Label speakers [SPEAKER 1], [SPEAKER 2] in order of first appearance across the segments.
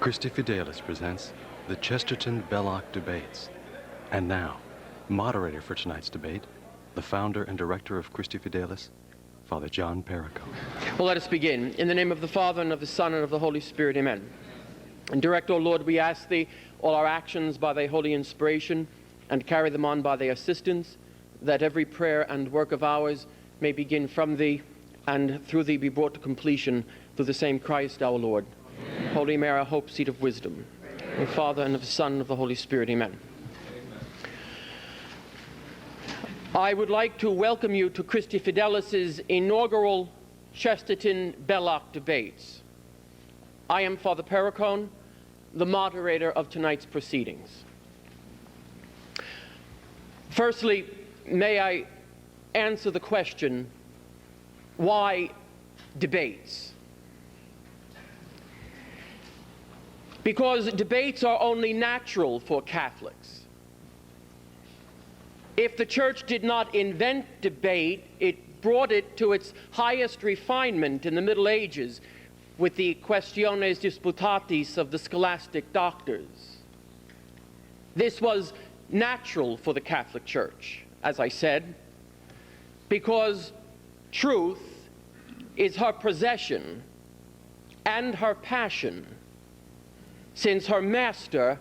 [SPEAKER 1] ChristiFideles presents the Chesterton-Belloc Debates. And now, moderator for tonight's debate, the founder and director of ChristiFideles, Father John Perricone.
[SPEAKER 2] Well, let us begin. In the name of the Father, and of the Son, and of the Holy Spirit, amen. And direct, O Lord, we ask Thee, all our actions by Thy holy inspiration, and carry them on by Thy assistance, that every prayer and work of ours may begin from Thee, and through Thee be brought to completion through the same Christ our Lord. Amen. Holy Mary, our hope, seat of wisdom. In the Father, and of the Son, and of the Holy Spirit, amen. I would like to welcome you to ChristiFideles' inaugural Chesterton-Belloc debates. I am Father Perricone, the moderator of tonight's proceedings. Firstly, may I answer the question, why debates? Because debates are only natural for Catholics. If the Church did not invent debate, it brought it to its highest refinement in the Middle Ages with the questiones disputatis of the scholastic doctors. This was natural for the Catholic Church, as I said, because truth is her possession and her passion, since her master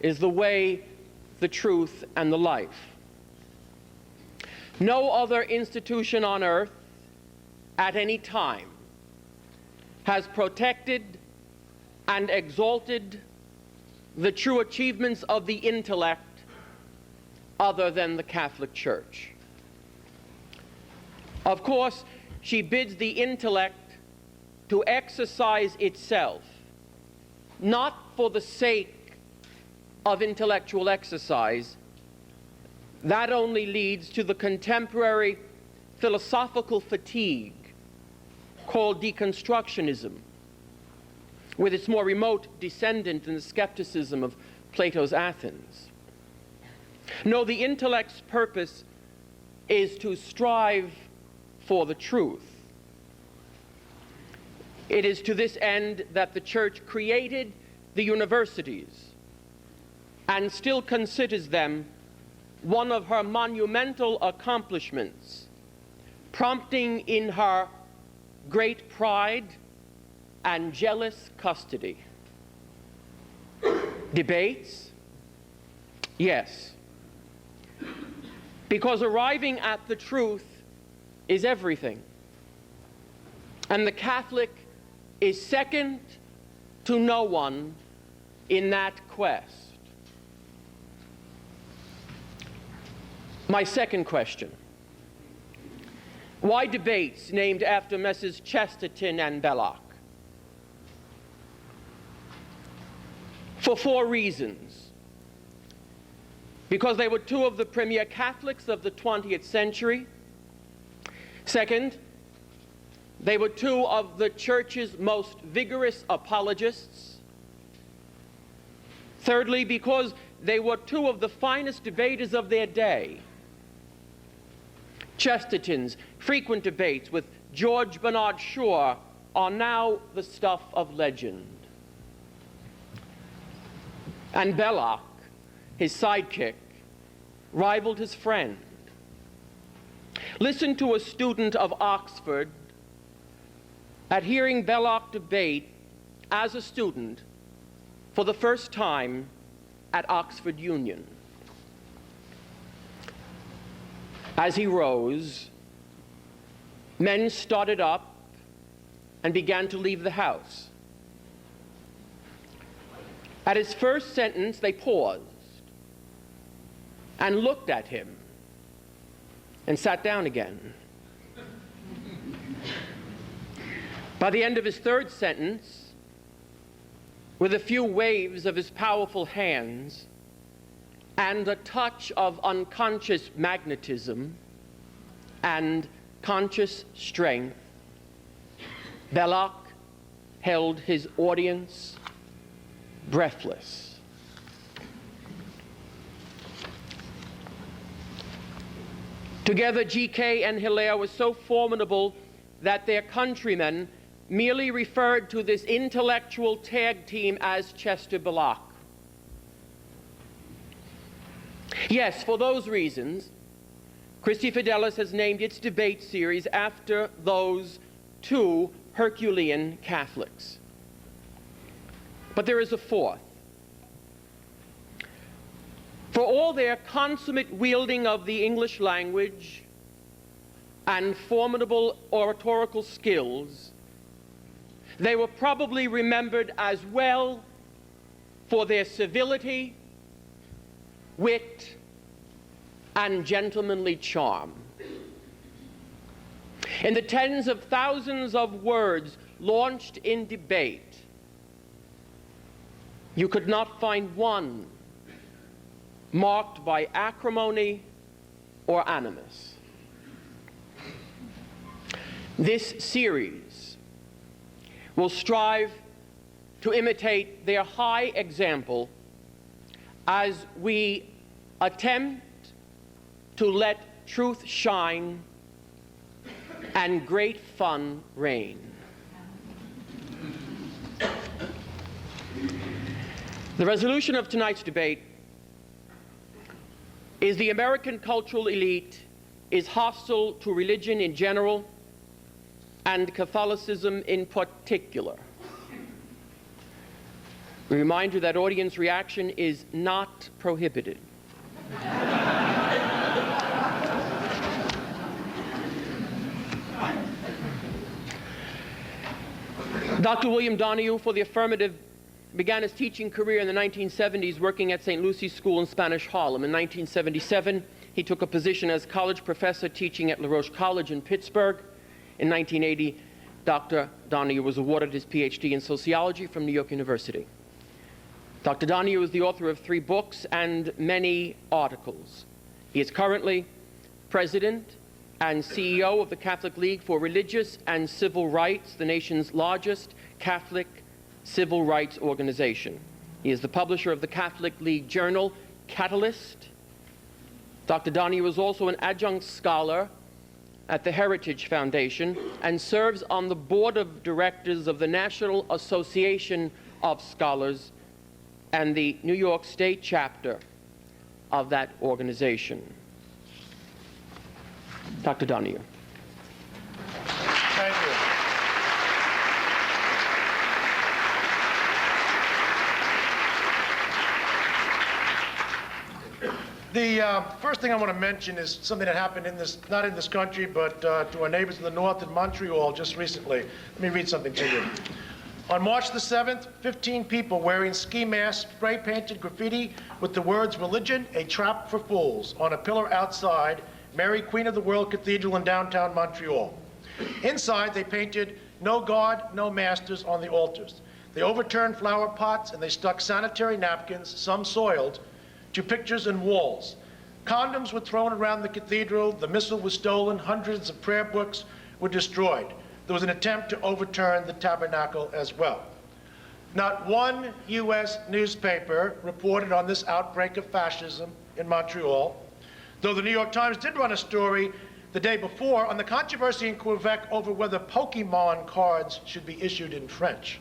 [SPEAKER 2] is the way, the truth, and the life. No other institution on earth at any time has protected and exalted the true achievements of the intellect other than the Catholic Church. Of course, she bids the intellect to exercise itself, not for the sake of intellectual exercise. That only leads to the contemporary philosophical fatigue called deconstructionism, with its more remote descendant in the skepticism of Plato's Athens. No, the intellect's purpose is to strive for the truth. It is to this end that the Church created the universities and still considers them one of her monumental accomplishments, prompting in her great pride and jealous custody. Debates? Yes. Because arriving at the truth is everything. And the Catholic is second to no one in that quest. My second question: why debates named after Messrs. Chesterton and Belloc? For 4 reasons. Because they were 2 of the premier Catholics of the 20th century. Second, they were 2 of the Church's most vigorous apologists. Thirdly, because they were 2 of the finest debaters of their day. Chesterton's frequent debates with George Bernard Shaw are now the stuff of legend. And Belloc, his sidekick, rivaled his friend. Listen to a student of Oxford at hearing Belloc debate as a student for the first time at Oxford Union. As he rose, men started up and began to leave the house. At his first sentence, they paused and looked at him and sat down again. By the end of his third sentence, with a few waves of his powerful hands and a touch of unconscious magnetism and conscious strength, Belloc held his audience breathless. Together, G.K. and Hilaire were so formidable that their countrymen merely referred to this intellectual tag team as Chester Belloc. Yes, for those reasons, ChristiFideles has named its debate series after those two Herculean Catholics. But there is a fourth. For all their consummate wielding of the English language and formidable oratorical skills, they were probably remembered as well for their civility, wit, and gentlemanly charm. In the tens of thousands of words launched in debate, you could not find one marked by acrimony or animus. This series will strive to imitate their high example as we attempt to let truth shine and great fun reign. The resolution of tonight's debate is the American cultural elite is hostile to religion in general and Catholicism in particular. We remind you that audience reaction is not prohibited. Dr. William Donohue, for the affirmative, began his teaching career in the 1970s working at St. Lucy's School in Spanish Harlem. In 1977, he took a position as college professor teaching at La Roche College in Pittsburgh. In 1980, Dr. Donohue was awarded his PhD in sociology from New York University. Dr. Donohue is the author of 3 books and many articles. He is currently president and CEO of the Catholic League for Religious and Civil Rights, the nation's largest Catholic civil rights organization. He is the publisher of the Catholic League journal, Catalyst. Dr. Donohue is also an adjunct scholar at the Heritage Foundation and serves on the board of directors of the National Association of Scholars and the New York State chapter of that organization. Dr. Donohue.
[SPEAKER 3] Thank you. The first thing I want to mention is something that happened not in this country, but to our neighbors in the north in Montreal just recently. Let me read something to you. On March the 7th, 15 people wearing ski masks spray-painted graffiti with the words "Religion, a Trap for Fools" on a pillar outside Mary, Queen of the World Cathedral in downtown Montreal. Inside, they painted "No God, no Masters" on the altars. They overturned flower pots and they stuck sanitary napkins, some soiled, to pictures and walls. Condoms were thrown around the cathedral, the missal was stolen, hundreds of prayer books were destroyed. There was an attempt to overturn the tabernacle as well. Not one U.S. newspaper reported on this outbreak of fascism in Montreal, though the New York Times did run a story the day before on the controversy in Quebec over whether Pokemon cards should be issued in French.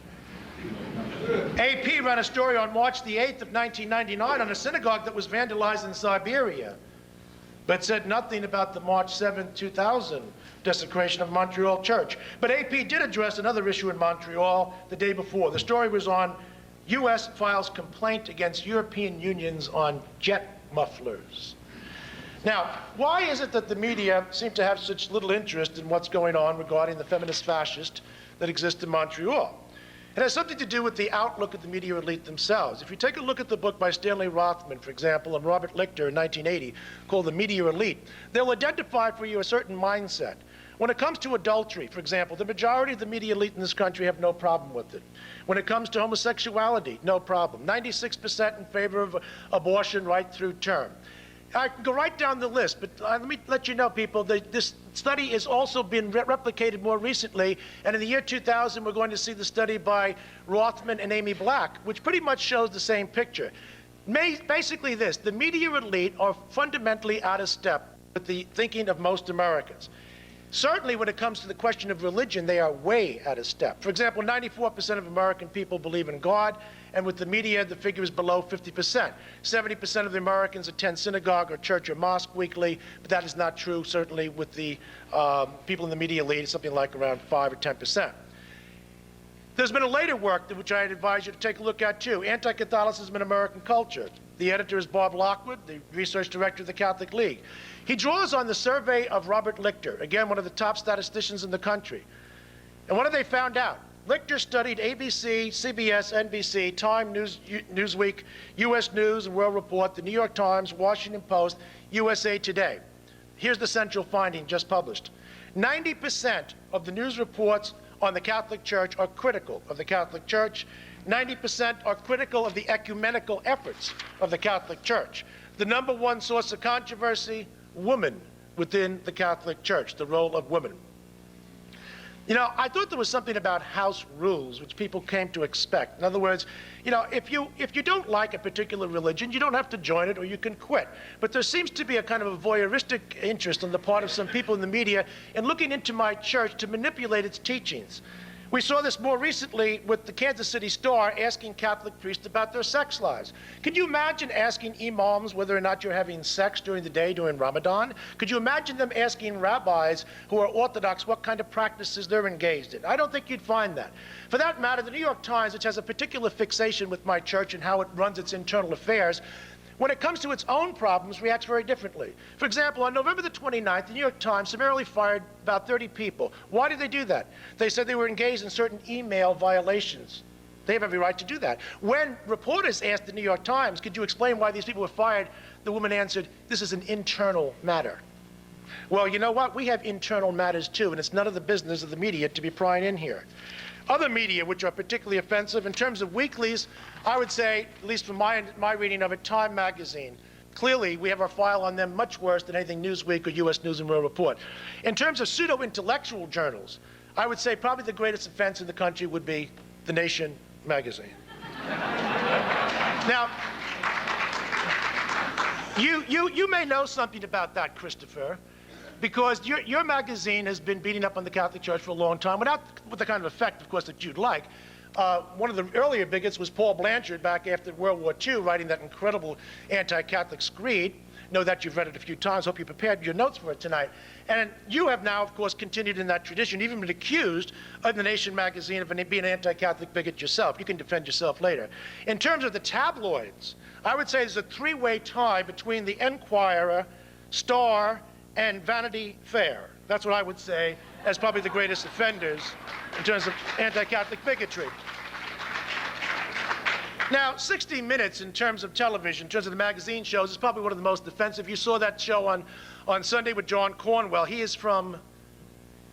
[SPEAKER 3] AP ran a story on March the 8th of 1999 on a synagogue that was vandalized in Siberia, but said nothing about the March 7, 2000 desecration of Montreal Church. But AP did address another issue in Montreal the day before. The story was on U.S. files complaint against European unions on jet mufflers. Now, why is it that the media seem to have such little interest in what's going on regarding the feminist fascist that exists in Montreal? It has something to do with the outlook of the media elite themselves. If you take a look at the book by Stanley Rothman, for example, and Robert Lichter in 1980, called The Media Elite, they'll identify for you a certain mindset. When it comes to adultery, for example, the majority of the media elite in this country have no problem with it. When it comes to homosexuality, no problem. 96% in favor of abortion right through term. I can go right down the list, but let me let you know, people, that this study has also been replicated more recently, and in the year 2000, we're going to see the study by Rothman and Amy Black, which pretty much shows the same picture. Basically this, the media elite are fundamentally out of step with the thinking of most Americans. Certainly when it comes to the question of religion, they are way out of step. For example, 94% of American people believe in God, and with the media, the figure is below 50%. 70% of the Americans attend synagogue or church or mosque weekly, but that is not true, certainly with the people in the media lead. It's something like around 5 or 10%. There's been a later work which I'd advise you to take a look at too, Anti-Catholicism in American Culture. The editor is Bob Lockwood, the research director of the Catholic League. He draws on the survey of Robert Lichter, again, one of the top statisticians in the country. And what have they found out? Lichter studied ABC, CBS, NBC, Time, Newsweek, U.S. News and World Report, the New York Times, Washington Post, USA Today. Here's the central finding just published. 90% of the news reports on the Catholic Church are critical of the Catholic Church. 90% are critical of the ecumenical efforts of the Catholic Church. The number one source of controversy, women within the Catholic Church, the role of women. You know, I thought there was something about house rules which people came to expect. In other words, you know, if you don't like a particular religion, you don't have to join it or you can quit. But there seems to be a kind of a voyeuristic interest on the part of some people in the media in looking into my church to manipulate its teachings. We saw this more recently with the Kansas City Star asking Catholic priests about their sex lives. Could you imagine asking imams whether or not you're having sex during the day during Ramadan? Could you imagine them asking rabbis who are Orthodox what kind of practices they're engaged in? I don't think you'd find that. For that matter, the New York Times, which has a particular fixation with my church and how it runs its internal affairs, when it comes to its own problems, reacts very differently. For example, on November the 29th, the New York Times summarily fired about 30 people. Why did they do that? They said they were engaged in certain email violations. They have every right to do that. When reporters asked the New York Times, could you explain why these people were fired, the woman answered, this is an internal matter. Well, you know what? We have internal matters too, and it's none of the business of the media to be prying in here. Other media which are particularly offensive, in terms of weeklies, I would say, at least from my reading of it, Time magazine. Clearly, we have our file on them much worse than anything Newsweek or U.S. News and World Report. In terms of pseudo-intellectual journals, I would say probably the greatest offense in the country would be The Nation magazine. Now, you may know something about that, Christopher, because your magazine has been beating up on the Catholic Church for a long time, with the kind of effect, of course, that you'd like. One of the earlier bigots was Paul Blanchard back after World War II, writing that incredible anti-Catholic screed. Know that you've read it a few times. Hope you prepared your notes for it tonight. And you have now, of course, continued in that tradition, even been accused of The Nation magazine of being an anti-Catholic bigot yourself. You can defend yourself later. In terms of the tabloids, I would say there's a three-way tie between the Enquirer, Star, and Vanity Fair. That's what I would say as probably the greatest offenders in terms of anti-Catholic bigotry. Now, 60 Minutes in terms of television, in terms of the magazine shows, is probably one of the most offensive. You saw that show on Sunday with John Cornwell. He is from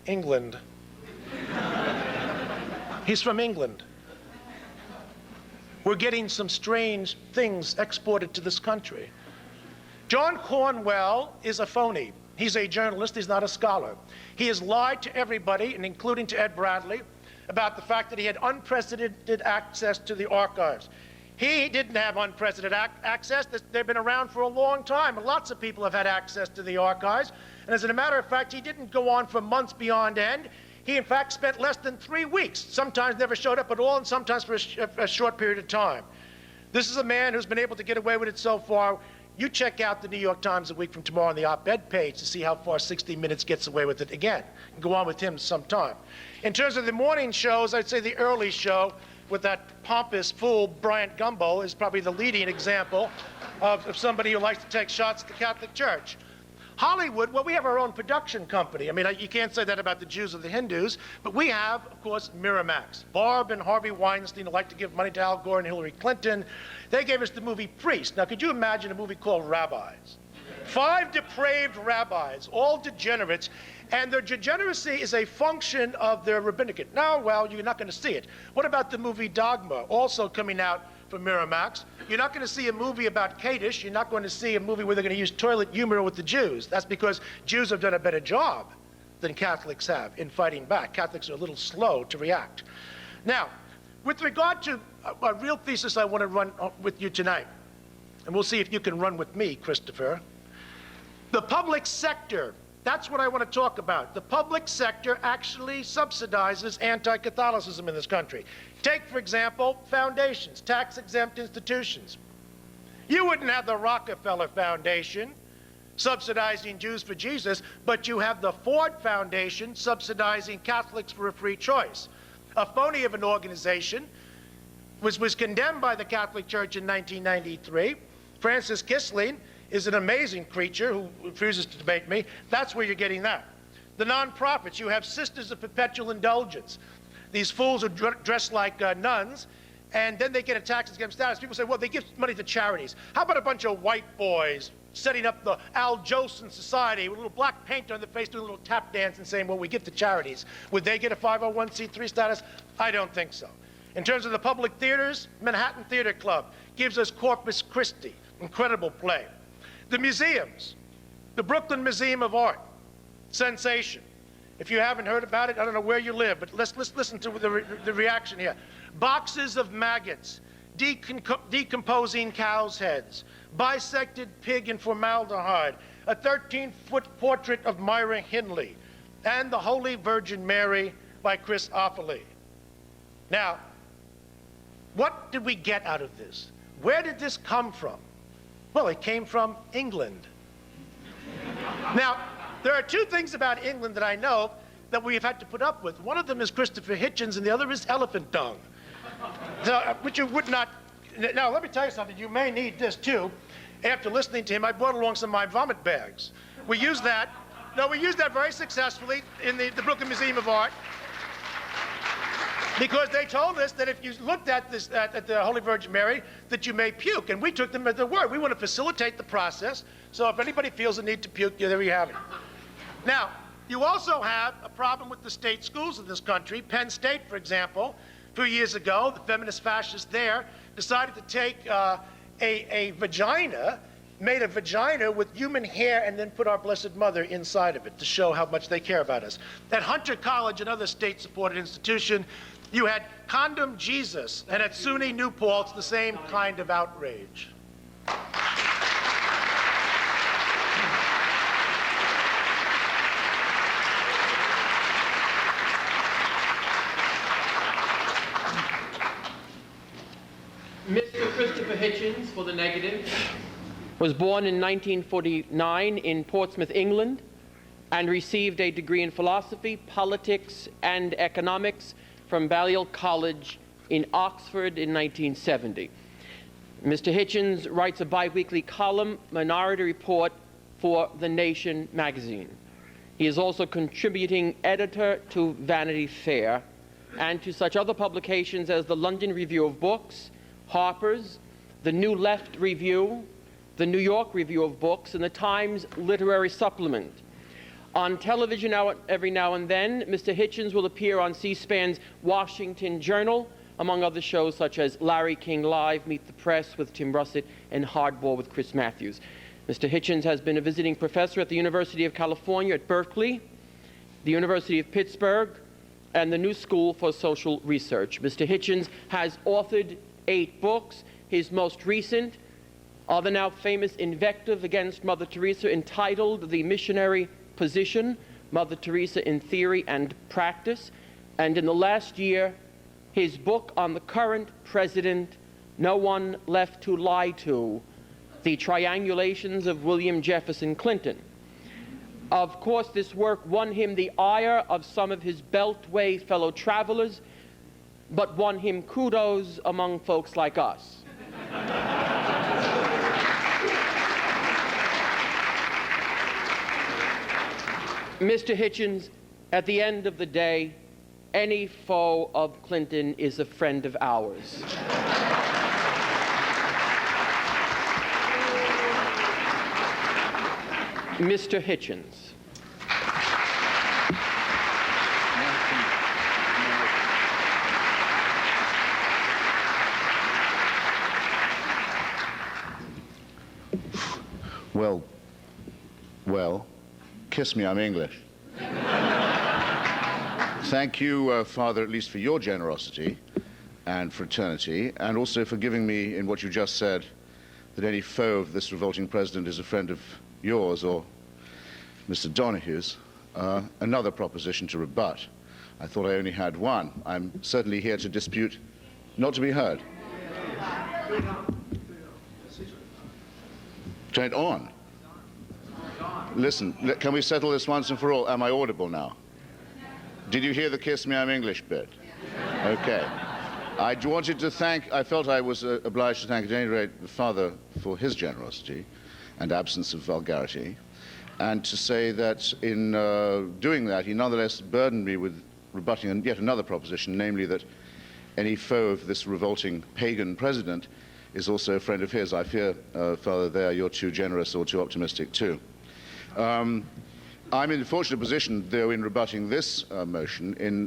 [SPEAKER 3] England. He's from England. We're getting some strange things exported to this country. John Cornwell is a phony. He's a journalist, he's not a scholar. He has lied to everybody, and including to Ed Bradley, about the fact that he had unprecedented access to the archives. He didn't have unprecedented access. They've been around for a long time, and lots of people have had access to the archives. And as a matter of fact, he didn't go on for months beyond end. He, in fact, spent less than 3 weeks, sometimes never showed up at all, and sometimes for a short period of time. This is a man who's been able to get away with it so far. You check out the New York Times a week from tomorrow on the op-ed page to see how far 60 Minutes gets away with it again. Go on with him sometime. In terms of the morning shows, I'd say the early show with that pompous fool, Bryant Gumbel, is probably the leading example of somebody who likes to take shots at the Catholic Church. Hollywood, well, we have our own production company. I mean, you can't say that about the Jews or the Hindus, but we have, of course, Miramax. Barb and Harvey Weinstein like to give money to Al Gore and Hillary Clinton. They gave us the movie Priest. Now, could you imagine a movie called Rabbis? 5 depraved rabbis, all degenerates, and their degeneracy is a function of their rabbinicate. Now, well, you're not going to see it. What about the movie Dogma, also coming out from Miramax? You're not going to see a movie about Kaddish. You're not going to see a movie where they're going to use toilet humor with the Jews. That's because Jews have done a better job than Catholics have in fighting back. Catholics are a little slow to react. Now, with regard to a real thesis I want to run with you tonight, and we'll see if you can run with me, Christopher. The public sector That's what I want to talk about. The public sector actually subsidizes anti-Catholicism in this country. Take, for example, foundations, tax-exempt institutions. You wouldn't have the Rockefeller Foundation subsidizing Jews for Jesus, but you have the Ford Foundation subsidizing Catholics for a free choice. A phony of an organization was condemned by the Catholic Church in 1993. Francis Kissling is an amazing creature who refuses to debate me. That's where you're getting that. The nonprofits, you have Sisters of Perpetual Indulgence. These fools are dressed like nuns, and then they get a tax-exempt status. People say, well, they give money to charities. How about a bunch of white boys setting up the Al Jolson Society with a little black paint on their face, doing a little tap dance and saying, well, we give to charities. Would they get a 501c3 status? I don't think so. In terms of the public theaters, Manhattan Theater Club gives us Corpus Christi, incredible play. The museums, the Brooklyn Museum of Art, sensation. If you haven't heard about it, I don't know where you live, but let's listen to the reaction here. Boxes of maggots, decomposing cow's heads, bisected pig in formaldehyde, a 13-foot portrait of Myra Hindley, and the Holy Virgin Mary by Chris Offaly. Now, what did we get out of this? Where did this come from? Well, it came from England. Now, there are two things about England that I know that we've had to put up with. One of them is Christopher Hitchens, and the other is elephant dung. So, which you would not. Now, let me tell you something. You may need this, too. After listening to him, I brought along some of my vomit bags. We used that. No, we used that very successfully in the Brooklyn Museum of Art, because they told us that if you looked at this at the Holy Virgin Mary, that you may puke, and we took them at their word. We want to facilitate the process, so if anybody feels the need to puke, there you have it. Now, you also have a problem with the state schools in this country. Penn State, for example, a few years ago, the feminist fascists there decided to take a vagina, made a vagina with human hair, and then put our Blessed Mother inside of it to show how much they care about us. At Hunter College, another state-supported institution, you had Condom Jesus, and at SUNY New Paltz, the same kind of outrage.
[SPEAKER 2] Mr. Christopher Hitchens, for the negative, was born in 1949 in Portsmouth, England, and received a degree in philosophy, politics, and economics from Balliol College in Oxford in 1970. Mr. Hitchens writes a bi-weekly column, Minority Report, for The Nation magazine. He is also contributing editor to Vanity Fair and to such other publications as the London Review of Books, Harper's, the New Left Review, the New York Review of Books, and the Times Literary Supplement. On television every now and then, Mr. Hitchens will appear on C-SPAN's Washington Journal, among other shows such as Larry King Live, Meet the Press with Tim Russett, and Hardball with Chris Matthews. Mr. Hitchens has been a visiting professor at the University of California at Berkeley, the University of Pittsburgh, and the New School for Social Research. Mr. Hitchens has authored 8 books. His most recent are the now famous invective against Mother Teresa entitled The Missionary Position, Mother Teresa in Theory and Practice, and in the last year, his book on the current president, No One Left to Lie to, The Triangulations of William Jefferson Clinton. Of course, this work won him the ire of some of his Beltway fellow travelers, but won him kudos among folks like us. Mr. Hitchens, at the end of the day, any foe of Clinton is a friend of ours. Mr. Hitchens.
[SPEAKER 4] Well, kiss me, I'm English. Thank you, Father, at least for your generosity and fraternity, and also for giving me, in what you just said, that any foe of this revolting president is a friend of yours, or Mr. Donohue's, another proposition to rebut. I thought I only had one. I'm certainly here to dispute, not to be heard. Turn it on. Listen, can we settle this once and for all? Am I audible now? Did you hear the kiss me, I'm English bit? Okay. I wanted to thank, I felt I was obliged to thank at any rate the Father for his generosity and absence of vulgarity, and to say that in doing that, he nonetheless burdened me with rebutting yet another proposition, namely that any foe of this revolting pagan president is also a friend of his. I fear, Father, there you're too generous or too optimistic too. I'm in the fortunate position, though, in rebutting this motion, in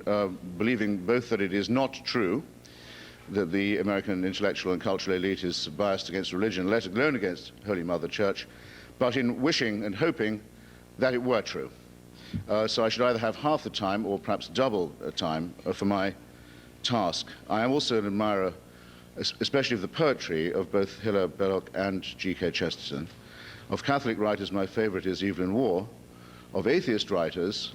[SPEAKER 4] believing both that it is not true that the American intellectual and cultural elite is biased against religion, let alone against Holy Mother Church, but in wishing and hoping that it were true. So I should either have half the time or perhaps double the time for my task. I am also an admirer, especially of the poetry of both Hilaire Belloc and G.K. Chesterton. Of Catholic writers, my favorite is Evelyn Waugh. Of atheist writers,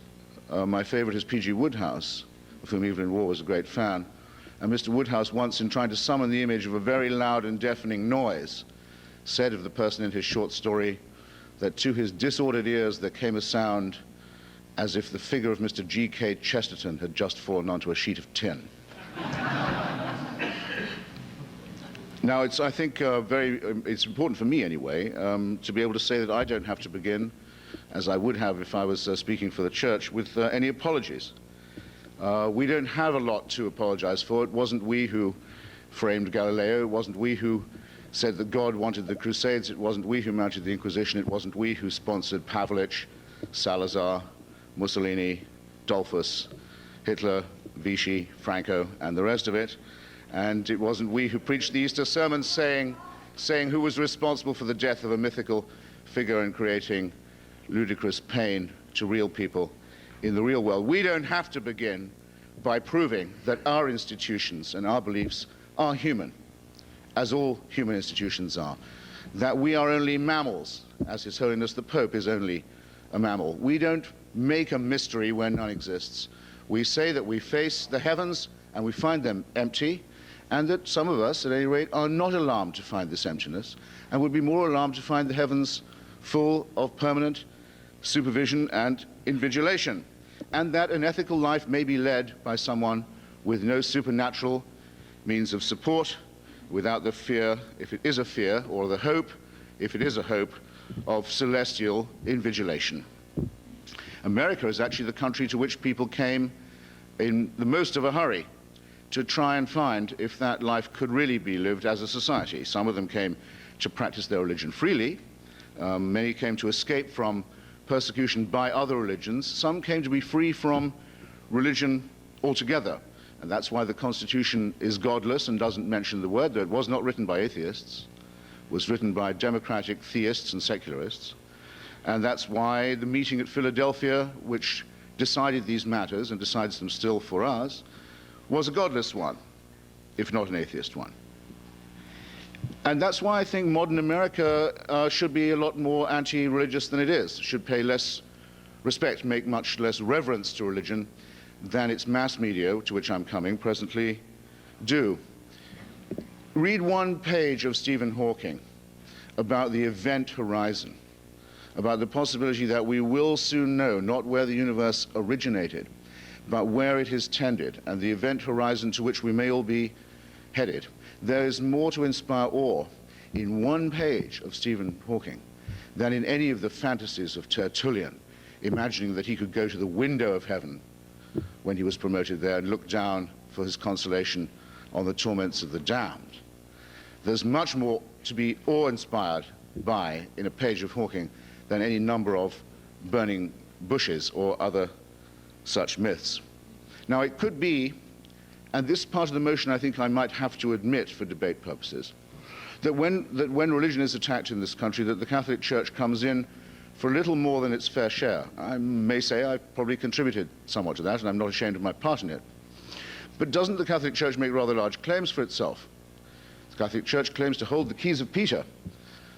[SPEAKER 4] my favorite is P.G. Wodehouse, of whom Evelyn Waugh was a great fan. And Mr. Wodehouse once, in trying to summon the image of a very loud and deafening noise, said of the person in his short story that to his disordered ears there came a sound as if the figure of Mr. G.K. Chesterton had just fallen onto a sheet of tin. Now, I think it's important for me anyway to be able to say that I don't have to begin, as I would have if I was speaking for the church, with any apologies. We don't have a lot to apologize for. It wasn't we who framed Galileo. It wasn't we who said that God wanted the Crusades. It wasn't we who mounted the Inquisition. It wasn't we who sponsored Pavlich, Salazar, Mussolini, Dollfuss, Hitler, Vichy, Franco, and the rest of it. And it wasn't we who preached the Easter sermons saying who was responsible for the death of a mythical figure and creating ludicrous pain to real people in the real world. We don't have to begin by proving that our institutions and our beliefs are human, as all human institutions are, that we are only mammals, as His Holiness the Pope is only a mammal. We don't make a mystery where none exists. We say that we face the heavens and we find them empty, and that some of us, at any rate, are not alarmed to find this emptiness, and would be more alarmed to find the heavens full of permanent supervision and invigilation, and that an ethical life may be led by someone with no supernatural means of support, without the fear, if it is a fear, or the hope, if it is a hope, of celestial invigilation. America is actually the country to which people came in the most of a hurry to try and find if that life could really be lived as a society. Some of them came to practice their religion freely. Many came to escape from persecution by other religions. Some came to be free from religion altogether. And that's why the Constitution is godless and doesn't mention the word, though it was not written by atheists. It was written by democratic theists and secularists. And that's why the meeting at Philadelphia, which decided these matters and decides them still for us, was a godless one, if not an atheist one. And that's why I think modern America should be a lot more anti-religious than it is, should pay less respect, make much less reverence to religion than its mass media, to which I'm coming, presently do. Read one page of Stephen Hawking about the event horizon, about the possibility that we will soon know not where the universe originated, but where it is tended, and the event horizon to which we may all be headed. There is more to inspire awe in one page of Stephen Hawking than in any of the fantasies of Tertullian, imagining that he could go to the window of heaven when he was promoted there and look down for his consolation on the torments of the damned. There's much more to be awe-inspired by in a page of Hawking than any number of burning bushes or other such myths. Now, it could be, and this part of the motion I think I might have to admit for debate purposes, that when religion is attacked in this country, that the Catholic Church comes in for a little more than its fair share. I may say I've probably contributed somewhat to that, and I'm not ashamed of my part in it. But doesn't the Catholic Church make rather large claims for itself? The Catholic Church claims to hold the keys of Peter.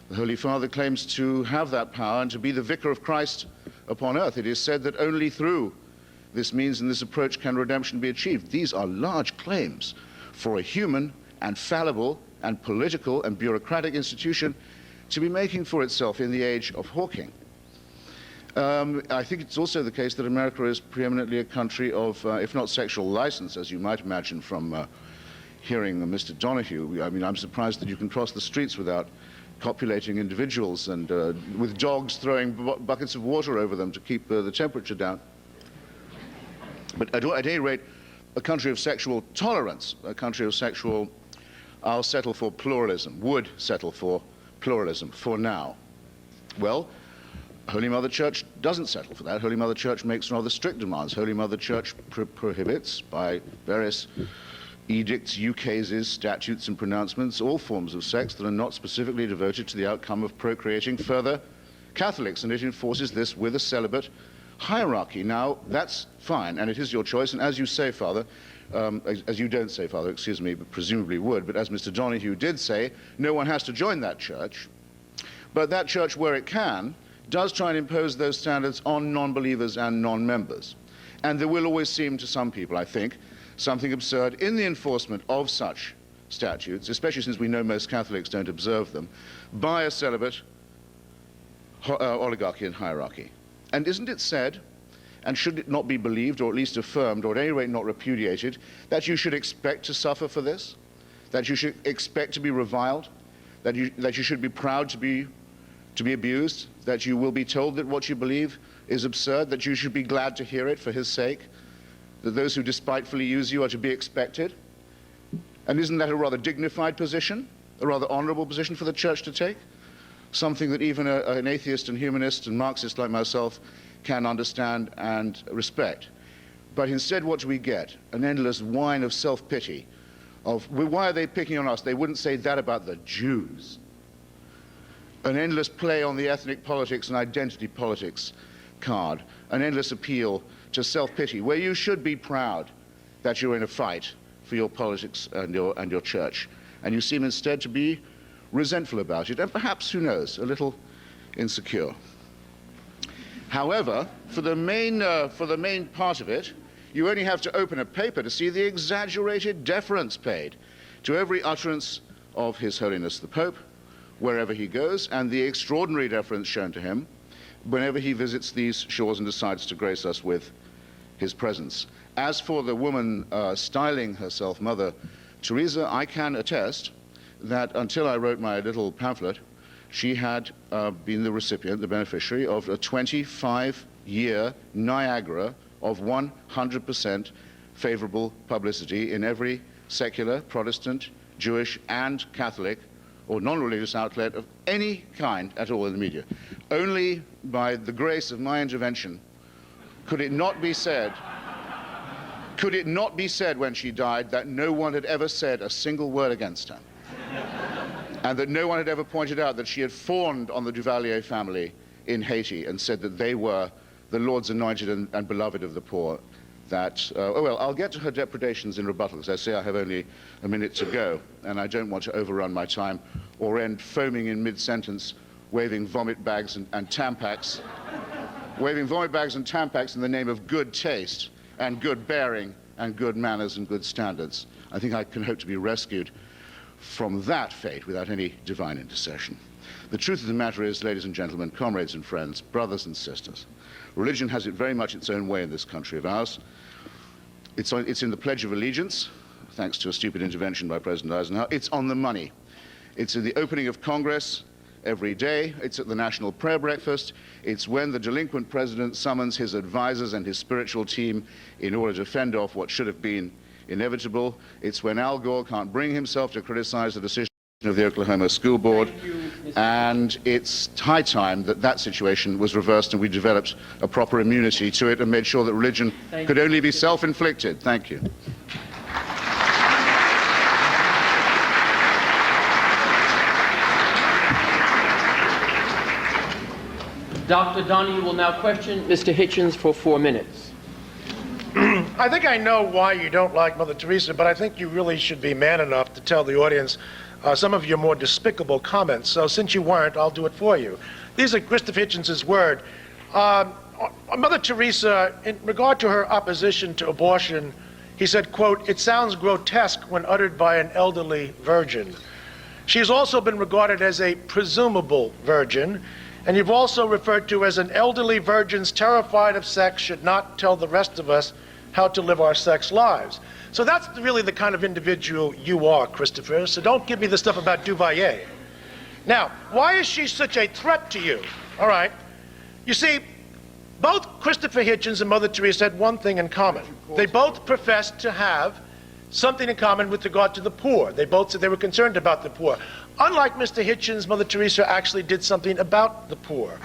[SPEAKER 4] The Holy Father claims to have that power and to be the vicar of Christ upon earth. It is said that only through this means and this approach can redemption be achieved. These are large claims for a human and fallible and political and bureaucratic institution to be making for itself in the age of Hawking. I think it's also the case that America is preeminently a country of, if not sexual license, as you might imagine from hearing Mr. Donohue. I mean, I'm surprised that you can cross the streets without copulating individuals and with dogs throwing buckets of water over them to keep the temperature down. But at any rate, a country of sexual tolerance, a country of sexual, I'll settle for pluralism, would settle for pluralism for now. Well, Holy Mother Church doesn't settle for that. Holy Mother Church makes rather strict demands. Holy Mother Church prohibits, by various edicts, ukases, statutes, and pronouncements, all forms of sex that are not specifically devoted to the outcome of procreating further Catholics, and it enforces this with a celibate hierarchy. Now, that's fine, and it is your choice, and as you say, Father, as you don't say, Father, excuse me, but presumably would, but as Mr. Donohue did say, no one has to join that church. But that church, where it can, does try and impose those standards on non-believers and non-members. And there will always seem to some people, I think, something absurd in the enforcement of such statutes, especially since we know most Catholics don't observe them, by a celibate oligarchy and hierarchy. And isn't it said, and should it not be believed, or at least affirmed, or at any rate not repudiated, that you should expect to suffer for this? That you should expect to be reviled? That you should be proud to be abused? That you will be told that what you believe is absurd? That you should be glad to hear it for his sake? That those who despitefully use you are to be expected? And isn't that a rather dignified position, a rather honorable position for the church to take? Something that even an atheist and humanist and Marxist like myself can understand and respect. But instead, what do we get? An endless whine of self-pity, of, well, why are they picking on us? They wouldn't say that about the Jews. An endless play on the ethnic politics and identity politics card, an endless appeal to self-pity, where you should be proud that you're in a fight for your politics and your church. And you seem instead to be resentful about it, and perhaps, who knows, a little insecure. However, for the main part of it, you only have to open a paper to see the exaggerated deference paid to every utterance of His Holiness the Pope, wherever he goes, and the extraordinary deference shown to him whenever he visits these shores and decides to grace us with his presence. As for the woman styling herself Mother Teresa, I can attest that until I wrote my little pamphlet, she had been the recipient, the beneficiary of a 25-year Niagara of 100% favorable publicity in every secular, Protestant, Jewish, and Catholic or non-religious outlet of any kind at all in the media. Only by the grace of my intervention could it not be said when she died that no one had ever said a single word against her, and that no one had ever pointed out that she had fawned on the Duvalier family in Haiti and said that they were the Lord's anointed and beloved of the poor. That, oh well, I'll get to her depredations in rebuttal, because I say I have only a minute to go, and I don't want to overrun my time or end foaming in mid-sentence, waving vomit bags and Tampax, waving vomit bags and Tampax in the name of good taste and good bearing and good manners and good standards. I think I can hope to be rescued from that fate without any divine intercession. The truth of the matter is, ladies and gentlemen, comrades and friends, brothers and sisters, religion has it very much its own way in this country of ours. It's in the Pledge of Allegiance, thanks to a stupid intervention by President Eisenhower. It's on the money. It's in the opening of Congress every day. It's at the National Prayer Breakfast. It's when the delinquent president summons his advisors and his spiritual team in order to fend off what should have been inevitable. It's when Al Gore can't bring himself to criticize the decision of the Oklahoma School Board. And it's high time that that situation was reversed and we developed a proper immunity to it and made sure that religion could only be self-inflicted. Thank you.
[SPEAKER 2] Dr. Donohue will now question Mr. Hitchens for 4 minutes.
[SPEAKER 3] I think I know why you don't like Mother Teresa, but I think you really should be man enough to tell the audience some of your more despicable comments. So since you weren't, I'll do it for you. These are Christopher Hitchens' word. On Mother Teresa, in regard to her opposition to abortion, he said, quote, "It sounds grotesque when uttered by an elderly virgin." She has also been regarded as a presumable virgin, and you've also referred to as an elderly virgins terrified of sex should not tell the rest of us how to live our sex lives. So that's really the kind of individual you are, Christopher, so don't give me the stuff about Duvalier. Now, why is she such a threat to you? All right. You see, both Christopher Hitchens and Mother Teresa had one thing in common. They both professed to have something in common with regard to the poor. They both said they were concerned about the poor. Unlike Mr. Hitchens, Mother Teresa actually did something about the poor.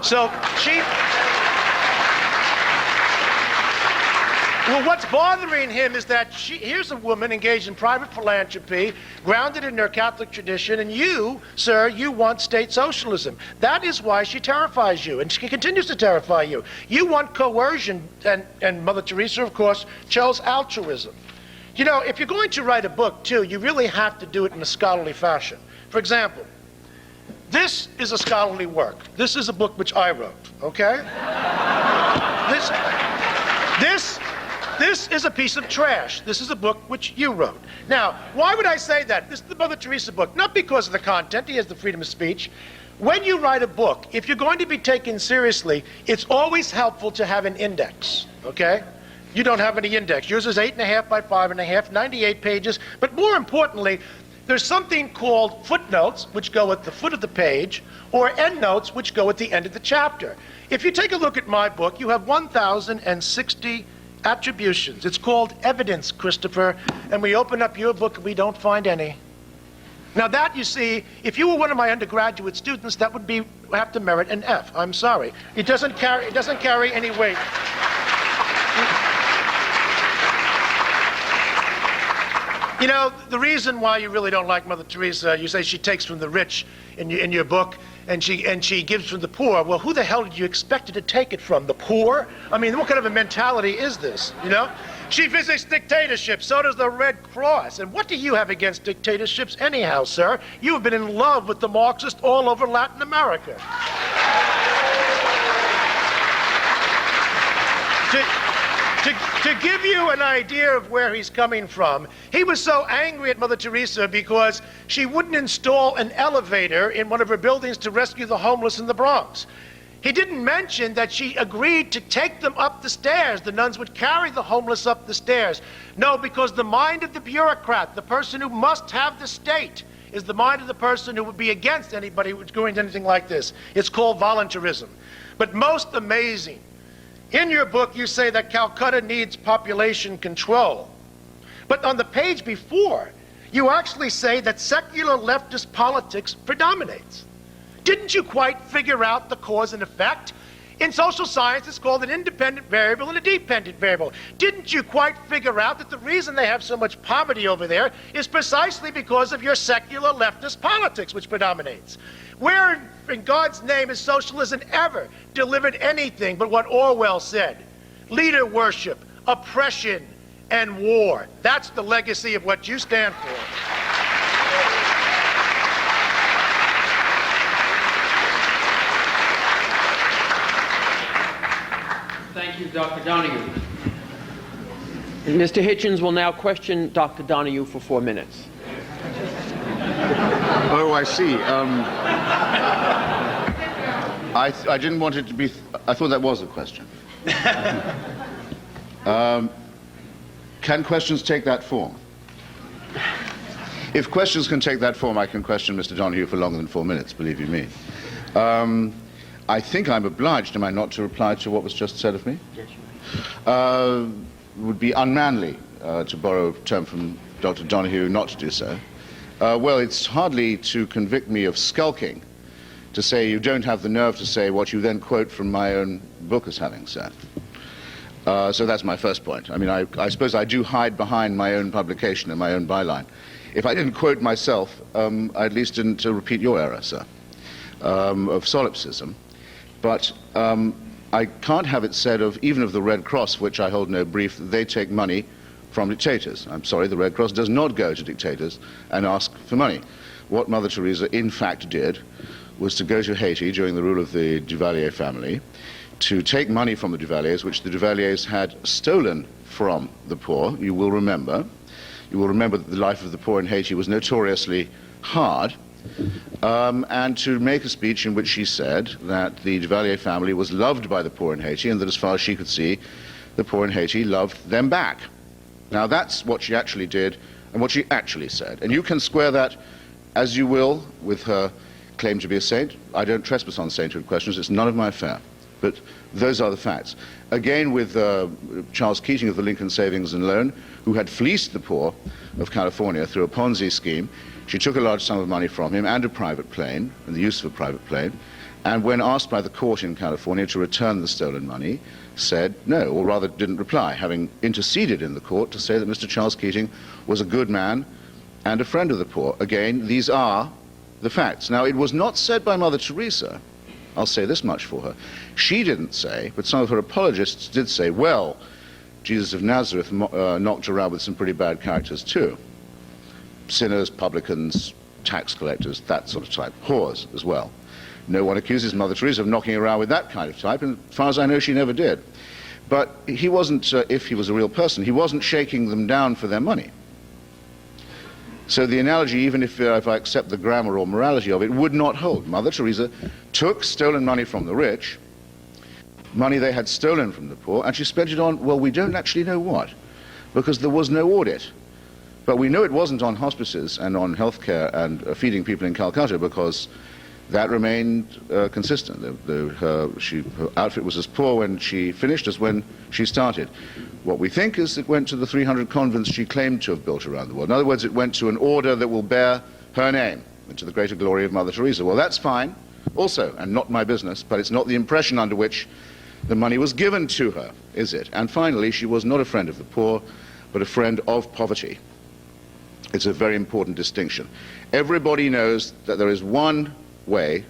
[SPEAKER 3] So she... Well, what's bothering him is that here's a woman engaged in private philanthropy, grounded in her Catholic tradition, and you, sir, you want state socialism. That is why she terrifies you, and she continues to terrify you. You want coercion, and Mother Teresa, of course, chose altruism. You know, if you're going to write a book, too, you really have to do it in a scholarly fashion. For example, this is a scholarly work. This is a book which I wrote, okay? This is a piece of trash. This is a book which you wrote. Now, why would I say that? This is the Mother Teresa book, not because of the content. He has the freedom of speech. When you write a book, if you're going to be taken seriously, it's always helpful to have an index, okay? You don't have any index. Yours is 8.5 by 5.5, 98 pages. But more importantly, there's something called footnotes, which go at the foot of the page, or endnotes, which go at the end of the chapter. If you take a look at my book, you have 1,060 attributions. It's called evidence, Christopher, and we open up your book and we don't find any. Now that, you see, if you were one of my undergraduate students, that would have to merit an F. I'm sorry. It doesn't carry any weight. You know, the reason why you really don't like Mother Teresa, you say she takes from the rich in your book, and she gives from the poor. Well, who the hell did you expect her to take it from? The poor? I mean, what kind of a mentality is this, you know? She visits dictatorships, so does the Red Cross. And what do you have against dictatorships anyhow, sir? You've been in love with the Marxists all over Latin America. To give you an idea of where he's coming from, he was so angry at Mother Teresa because she wouldn't install an elevator in one of her buildings to rescue the homeless in the Bronx. He didn't mention that she agreed to take them up the stairs. The nuns would carry the homeless up the stairs. No, because the mind of the bureaucrat, the person who must have the state, is the mind of the person who would be against anybody who's doing anything like this. It's called voluntarism. But most amazing, in your book, you say that Calcutta needs population control. But on the page before, you actually say that secular leftist politics predominates. Didn't you quite figure out the cause and effect? In social science, it's called an independent variable and a dependent variable. Didn't you quite figure out that the reason they have so much poverty over there is precisely because of your secular leftist politics, which predominates? Where in God's name has socialism ever delivered anything but what Orwell said? Leader worship, oppression, and war. That's the legacy of what you stand for.
[SPEAKER 2] Thank you, Dr. Donohue. And Mr. Hitchens will now question Dr. Donohue for 4 minutes.
[SPEAKER 4] Oh, I see. I didn't want it to be... I thought that was a question. Can questions take that form? If questions can take that form, I can question Mr. Donohue for longer than 4 minutes, believe you me. I think I'm obliged, am I not, to reply to what was just said of me?
[SPEAKER 2] Yes, you are.
[SPEAKER 4] It would be unmanly, to borrow a term from Dr. Donohue, not to do so. Well, it's hardly to convict me of skulking to say you don't have the nerve to say what you then quote from my own book as having said. So that's my first point. I mean, I suppose I do hide behind my own publication and my own byline. If I didn't quote myself, I at least didn't repeat your error, sir, of solipsism. But I can't have it said of, even of the Red Cross, which I hold no brief, that they take money from dictators. I'm sorry, the Red Cross does not go to dictators and ask for money. What Mother Teresa in fact did was to go to Haiti during the rule of the Duvalier family, to take money from the Duvaliers, which the Duvaliers had stolen from the poor. You will remember. You will remember that the life of the poor in Haiti was notoriously hard. And to make a speech in which she said that the Duvalier family was loved by the poor in Haiti, and that as far as she could see, the poor in Haiti loved them back. Now that's what she actually did and what she actually said. And you can square that as you will with her claim to be a saint. I don't trespass on sainthood questions. It's none of my affair. But those are the facts. Again, with Charles Keating of the Lincoln Savings and Loan, who had fleeced the poor of California through a Ponzi scheme. She took a large sum of money from him and a private plane, and the use of a private plane, and when asked by the court in California to return the stolen money, said no, or rather didn't reply, having interceded in the court to say that Mr. Charles Keating was a good man and a friend of the poor. Again, these are the facts. Now, it was not said by Mother Teresa. I'll say this much for her. She didn't say, but some of her apologists did say, well, Jesus of Nazareth knocked around with some pretty bad characters too. Sinners, publicans, tax collectors, that sort of type. Whores as well. No one accuses Mother Teresa of knocking around with that kind of type, and as far as I know, she never did. But he wasn't, if he was a real person, he wasn't shaking them down for their money. So the analogy, even if I accept the grammar or morality of it, would not hold. Mother Teresa took stolen money from the rich, money they had stolen from the poor, and she spent it on, well, we don't actually know what, because there was no audit. But we know it wasn't on hospices and on healthcare and feeding people in Calcutta, because that remained consistent. Her outfit was as poor when she finished as when she started. What we think is it went to the 300 convents she claimed to have built around the world. In other words, it went to an order that will bear her name, and to the greater glory of Mother Teresa. Well, that's fine, also, and not my business, but it's not the impression under which the money was given to her, is it? And finally, she was not a friend of the poor, but a friend of poverty. It's a very important distinction. Everybody knows that there is one way,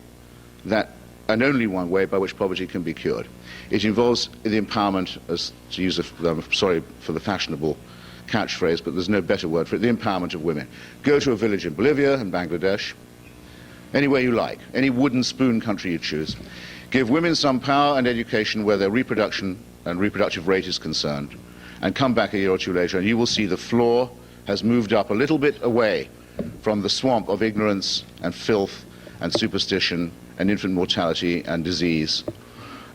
[SPEAKER 4] and only one way, by which poverty can be cured. It involves the empowerment, as to use I'm sorry for the fashionable catchphrase, but there's no better word for it, the empowerment of women. Go to a village in Bolivia and Bangladesh, anywhere you like, any wooden spoon country you choose. Give women some power and education where their reproduction and reproductive rate is concerned, and come back a year or two later, and you will see the floor has moved up a little bit away from the swamp of ignorance and filth and superstition and infant mortality and disease.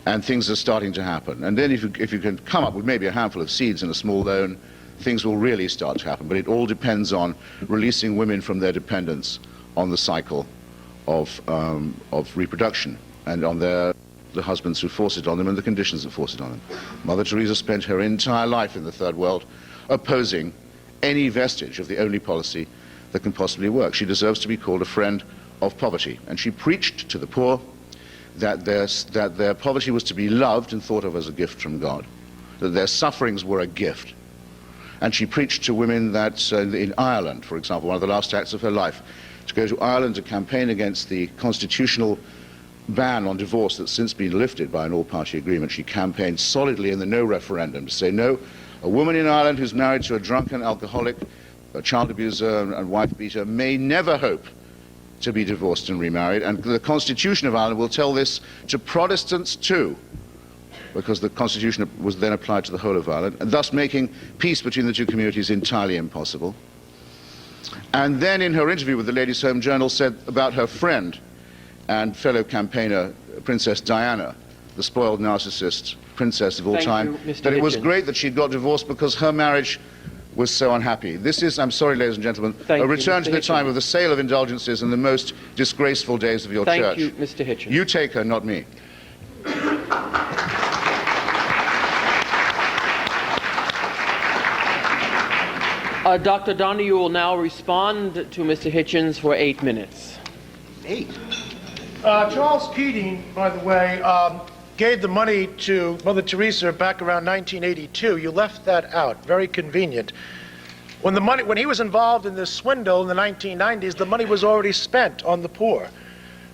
[SPEAKER 4] And things are starting to happen. And then if you can come up with maybe a handful of seeds and a small loan, things will really start to happen. But it all depends on releasing women from their dependence on the cycle of reproduction and on the husbands who force it on them and the conditions that force it on them. Mother Teresa spent her entire life in the Third World opposing any vestige of the only policy that can possibly work. She deserves to be called a friend of poverty. And she preached to the poor that their poverty was to be loved and thought of as a gift from God, that their sufferings were a gift. And she preached to women that in Ireland, for example, one of the last acts of her life, to go to Ireland to campaign against the constitutional ban on divorce that's since been lifted by an all-party agreement. She campaigned solidly in the no referendum to say, no, a woman in Ireland who's married to a drunken alcoholic, a child abuser and wife beater may never hope to be divorced and remarried. And the Constitution of Ireland will tell this to Protestants too, because the Constitution was then applied to the whole of Ireland, and thus making peace between the two communities entirely impossible. And then in her interview with the Ladies' Home Journal said about her friend and fellow campaigner, Princess Diana, the spoiled narcissist princess of all time, that it was great that she'd got divorced because her marriage was so unhappy. This is, I'm sorry, ladies and gentlemen, a return to the time of the sale of indulgences and the most disgraceful days of your church.
[SPEAKER 2] Thank you, Mr. Hitchens.
[SPEAKER 4] You take her, not me.
[SPEAKER 2] Dr. Donohue will now respond to Mr. Hitchens for 8 minutes.
[SPEAKER 4] 8?
[SPEAKER 3] Charles Keating, by the way, gave the money to Mother Teresa back around 1982. You left that out. Very convenient. When he was involved in this swindle in the 1990s, the money was already spent on the poor.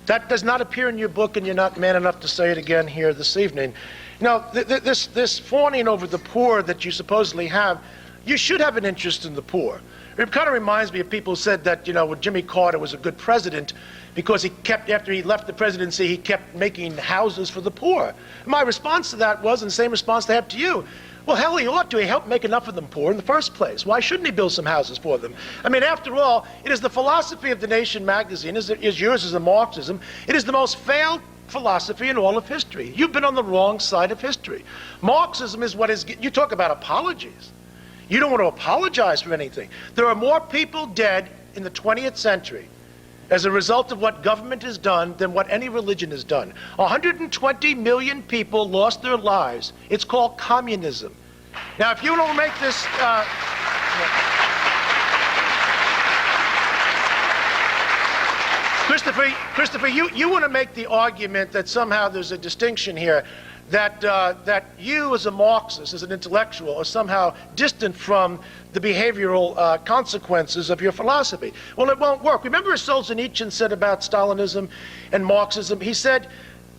[SPEAKER 3] That does not appear in your book, and you're not man enough to say it again here this evening. Now, this fawning over the poor that you supposedly have, you should have an interest in the poor. It kind of reminds me of people who said that, when Jimmy Carter was a good president because he kept, after he left the presidency, he kept making houses for the poor. And my response to that was, and the same response I have to you, well, hell, he ought to. He helped make enough of them poor in the first place. Why shouldn't he build some houses for them? I mean, after all, it is the philosophy of The Nation magazine, is yours is a Marxism. It is the most failed philosophy in all of history. You've been on the wrong side of history. Marxism is what is, you talk about apologies. You don't want to apologize for anything. There are more people dead in the 20th century as a result of what government has done than what any religion has done. 120 million people lost their lives. It's called communism. Now, if you don't make this... Christopher, you want to make the argument that somehow there's a distinction here, that you as a Marxist, as an intellectual, are somehow distant from the behavioral consequences of your philosophy. Well, it won't work. Remember what Solzhenitsyn said about Stalinism and Marxism? He said,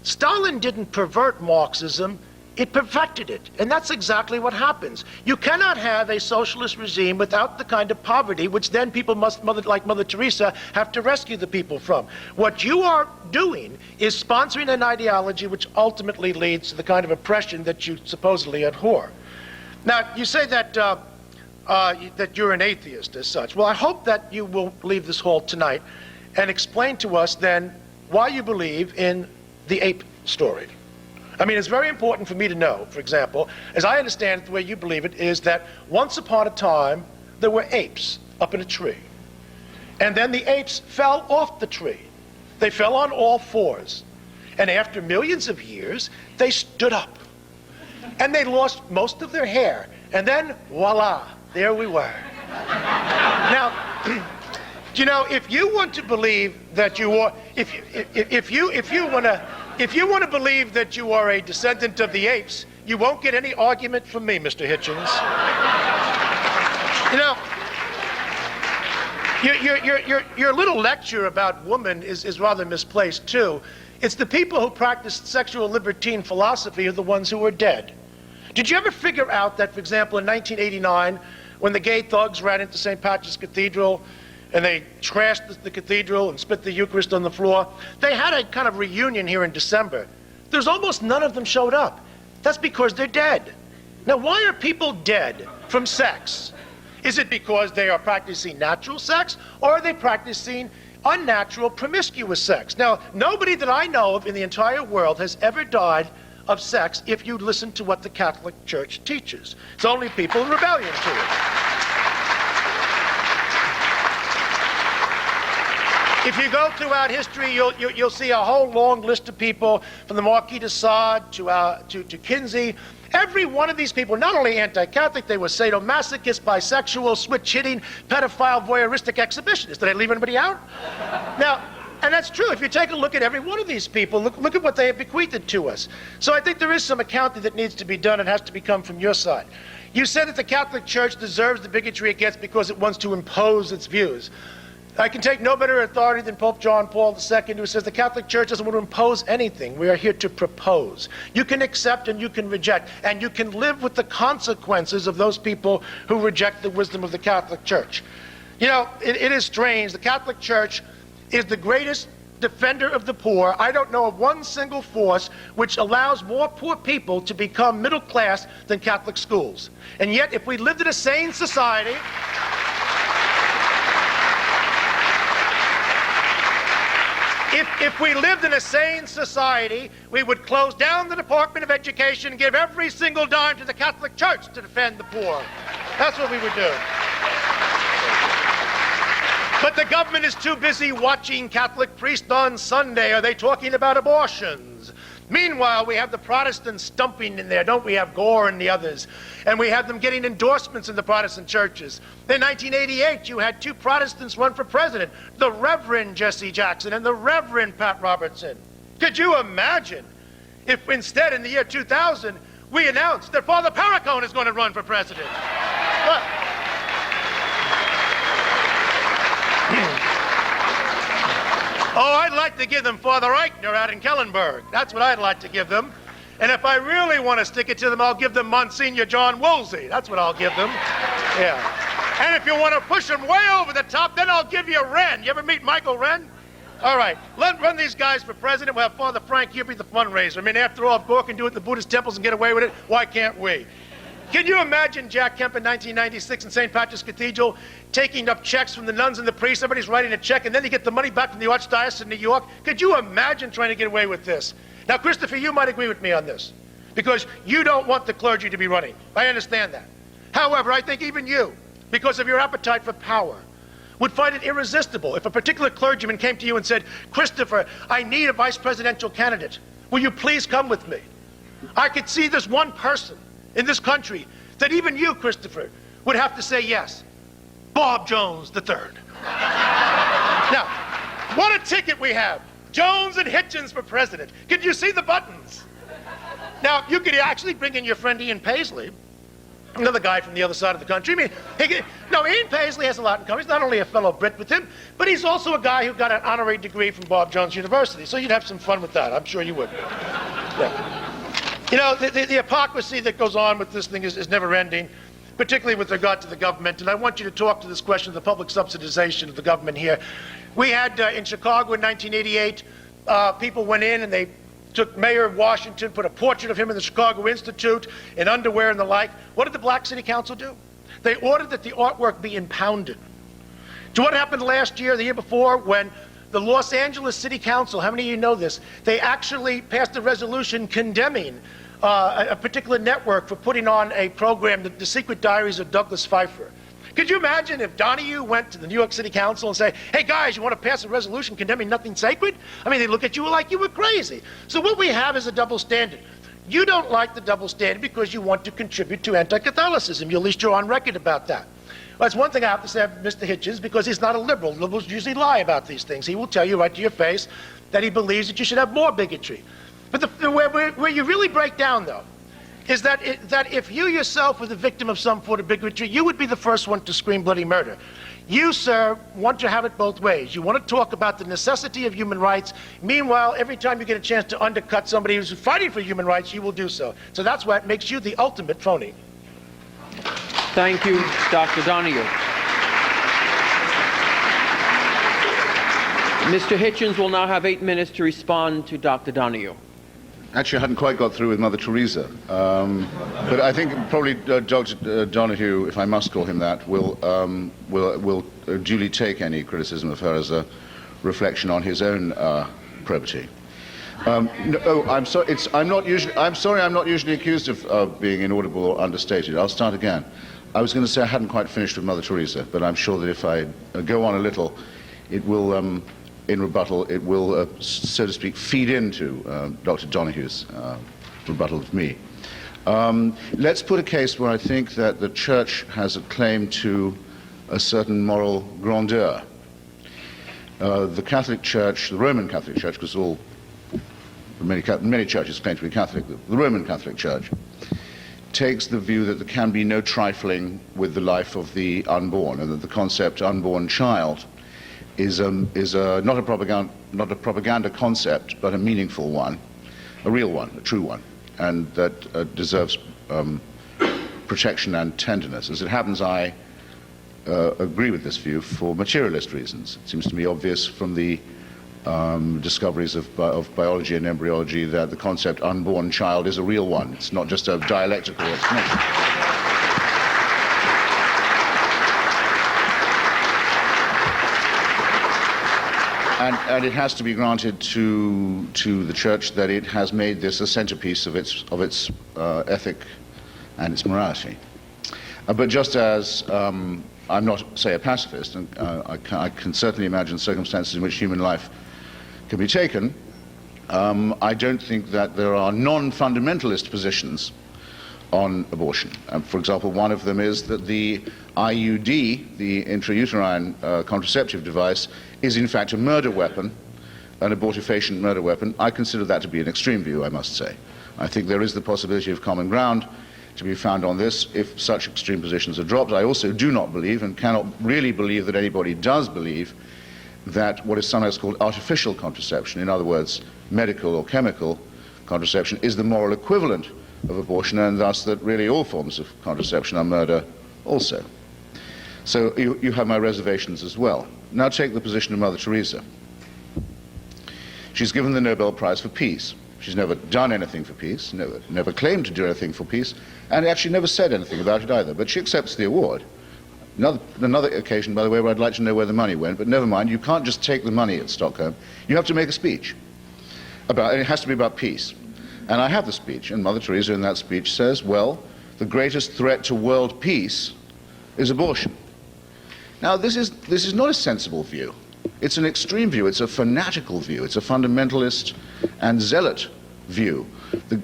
[SPEAKER 3] Stalin didn't pervert Marxism, it perfected it. And that's exactly what happens. You cannot have a socialist regime without the kind of poverty which then people must, like Mother Teresa, have to rescue the people from. What you are doing is sponsoring an ideology which ultimately leads to the kind of oppression that you supposedly abhor. Now, you say that, that you're an atheist as such. Well, I hope that you will leave this hall tonight and explain to us then why you believe in the ape story. I mean, it's very important for me to know, for example, as I understand it, the way you believe it, is that once upon a time, there were apes up in a tree. And then the apes fell off the tree. They fell on all fours. And after millions of years, they stood up. And they lost most of their hair. And then, voila, there we were. Now, if you want to believe that you are, if you want to believe that you are a descendant of the apes, you won't get any argument from me, Mr. Hitchens. Your little lecture about woman is rather misplaced, too. It's the people who practice sexual libertine philosophy are the ones who are dead. Did you ever figure out that, for example, in 1989, when the gay thugs ran into St. Patrick's Cathedral, and they trashed the cathedral and spit the Eucharist on the floor, they had a kind of reunion here in December. There's almost none of them showed up. That's because they're dead. Now, why are people dead from sex? Is it because they are practicing natural sex, or are they practicing unnatural, promiscuous sex? Now, nobody that I know of in the entire world has ever died of sex if you listen to what the Catholic Church teaches. It's only people in rebellion to it. If you go throughout history, you'll see a whole long list of people, from the Marquis de Sade to Kinsey. Every one of these people, not only anti-Catholic, they were sadomasochists, bisexual, switch-hitting, pedophile, voyeuristic exhibitionists. Did I leave anybody out? Now, and that's true. If you take a look at every one of these people, look at what they have bequeathed to us. So I think there is some accounting that needs to be done and has to come from your side. You said that the Catholic Church deserves the bigotry it gets because it wants to impose its views. I can take no better authority than Pope John Paul II, who says the Catholic Church doesn't want to impose anything. We are here to propose. You can accept and you can reject, and you can live with the consequences of those people who reject the wisdom of the Catholic Church. It is strange. The Catholic Church is the greatest defender of the poor. I don't know of one single force which allows more poor people to become middle class than Catholic schools. And yet, if we lived in a sane society, If we lived in a sane society, we would close down the Department of Education and give every single dime to the Catholic Church to defend the poor. That's what we would do. But the government is too busy watching Catholic priests on Sunday. Are they talking about abortions? Meanwhile, we have the Protestants stumping in there, don't we? Have Gore and the others. And we have them getting endorsements in the Protestant churches. In 1988, you had two Protestants run for president, the Reverend Jesse Jackson and the Reverend Pat Robertson. Could you imagine if instead, in the year 2000, we announced that Father Paracone is going to run for president? Oh, I'd like to give them Father Eichner out in Kellenberg. That's what I'd like to give them. And if I really want to stick it to them, I'll give them Monsignor John Woolsey. That's what I'll give them. Yeah. And if you want to push them way over the top, then I'll give you Wren. You ever meet Michael Wren? All right, run these guys for president. We'll have Father Frank here be the fundraiser. I mean, after all, if Gore can do it at the Buddhist temples and get away with it, why can't we? Can you imagine Jack Kemp in 1996 in St. Patrick's Cathedral taking up checks from the nuns and the priests? Everybody's writing a check, and then you get the money back from the Archdiocese of New York. Could you imagine trying to get away with this? Now, Christopher, you might agree with me on this, because you don't want the clergy to be running. I understand that. However, I think even you, because of your appetite for power, would find it irresistible if a particular clergyman came to you and said, Christopher, I need a vice presidential candidate. Will you please come with me? I could see this one person in this country that even you, Christopher, would have to say yes. Bob Jones III. Now, what a ticket we have. Jones and Hitchens for president. Could you see the buttons? Now, you could actually bring in your friend Ian Paisley, another guy from the other side of the country. I mean, Ian Paisley has a lot in common. He's not only a fellow Brit with him, but he's also a guy who got an honorary degree from Bob Jones University. So you'd have some fun with that. I'm sure you would. Yeah. You know, the hypocrisy that goes on with this thing is never ending, particularly with regard to the government. And I want you to talk to this question of the public subsidization of the government here. We had in Chicago in 1988, people went in and they took Mayor of Washington, put a portrait of him in the Chicago Institute, in underwear and the like. What did the Black City Council do? They ordered that the artwork be impounded. So what happened last year, the year before, when the Los Angeles City Council, how many of you know this? They actually passed a resolution condemning a particular network for putting on a program, The Secret Diaries of Douglas Pfeiffer. Could you imagine if Donohue went to the New York City Council and say, hey guys, you want to pass a resolution condemning nothing sacred? I mean, they look at you like you were crazy. So what we have is a double standard. You don't like the double standard because you want to contribute to anti-Catholicism. At least you're on record about that. Well, that's one thing I have to say of Mr. Hitchens, because he's not a liberal. Liberals usually lie about these things. He will tell you right to your face that he believes that you should have more bigotry. But where you really break down, though, is that if you yourself were the victim of some form of bigotry, you would be the first one to scream bloody murder. You, sir, want to have it both ways. You want to talk about the necessity of human rights. Meanwhile, every time you get a chance to undercut somebody who's fighting for human rights, you will do so. So that's why it makes you the ultimate phony.
[SPEAKER 2] Thank you, Dr. Donohue. Mr. Hitchens will now have 8 minutes to respond to Dr. Donohue.
[SPEAKER 4] Actually, I hadn't quite got through with Mother Teresa, but I think probably Dr. Donohue, if I must call him that, will duly take any criticism of her as a reflection on his own probity. No, I'm sorry. I'm sorry. I'm not usually accused of being inaudible or understated. I'll start again. I was going to say I hadn't quite finished with Mother Teresa, but I'm sure that if I go on a little, it will. In rebuttal, it will, so to speak, feed into Dr. Donohue's rebuttal of me. Let's put a case where I think that the Church has a claim to a certain moral grandeur. The Catholic Church, the Roman Catholic Church, because many churches claim to be Catholic, the Roman Catholic Church takes the view that there can be no trifling with the life of the unborn, and that the concept unborn child is not a propaganda concept, but a meaningful one, a real one, a true one, and that deserves protection and tenderness. As it happens, I agree with this view for materialist reasons. It seems to me obvious from the discoveries of biology and embryology that the concept unborn child is a real one. It's not just a dialectical explanation. And it has to be granted to the Church that it has made this a centerpiece of its ethic and its morality. But just as I'm not, say, a pacifist, and I can certainly imagine circumstances in which human life can be taken, I don't think that there are non-fundamentalist positions on abortion. For example, one of them is that the IUD, the intrauterine contraceptive device, is in fact a murder weapon, an abortifacient murder weapon. I consider that to be an extreme view, I must say. I think there is the possibility of common ground to be found on this if such extreme positions are dropped. I also do not believe, and cannot really believe that anybody does believe, that what is sometimes called artificial contraception, in other words, medical or chemical contraception, is the moral equivalent of abortion, and thus that really all forms of contraception are murder also. So you have my reservations as well. Now take the position of Mother Teresa. She's given the Nobel Prize for Peace. She's never done anything for peace, never claimed to do anything for peace, and actually never said anything about it either, but she accepts the award. Another occasion, by the way, where I'd like to know where the money went, but never mind, you can't just take the money at Stockholm. You have to make a speech. And it has to be about peace. And I have the speech, and Mother Teresa in that speech says, well, the greatest threat to world peace is abortion. Now, this is not a sensible view. It's an extreme view. It's a fanatical view. It's a fundamentalist and zealot view.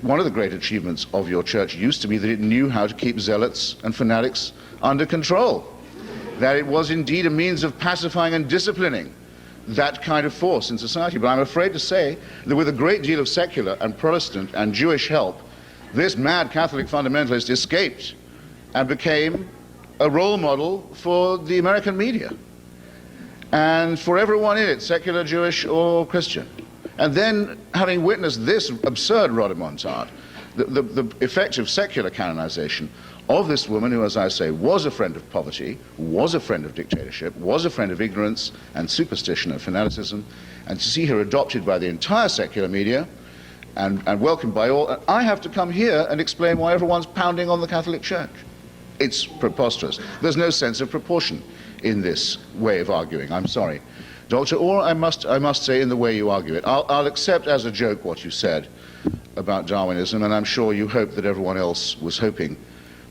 [SPEAKER 4] One of the great achievements of your church used to be that it knew how to keep zealots and fanatics under control, that it was indeed a means of pacifying and disciplining that kind of force in society. But I'm afraid to say that with a great deal of secular and Protestant and Jewish help, this mad Catholic fundamentalist escaped and became a role model for the American media and for everyone in it, secular, Jewish, or Christian. And then, having witnessed this absurd rhodomontade, the effective secular canonization of this woman who, as I say, was a friend of poverty, was a friend of dictatorship, was a friend of ignorance and superstition and fanaticism, and to see her adopted by the entire secular media and welcomed by all, I have to come here and explain why everyone's pounding on the Catholic Church. It's preposterous. There's no sense of proportion in this way of arguing. I'm sorry, Doctor, or I must say in the way you argue it. I'll accept as a joke what you said about Darwinism, and I'm sure you hope that everyone else was hoping,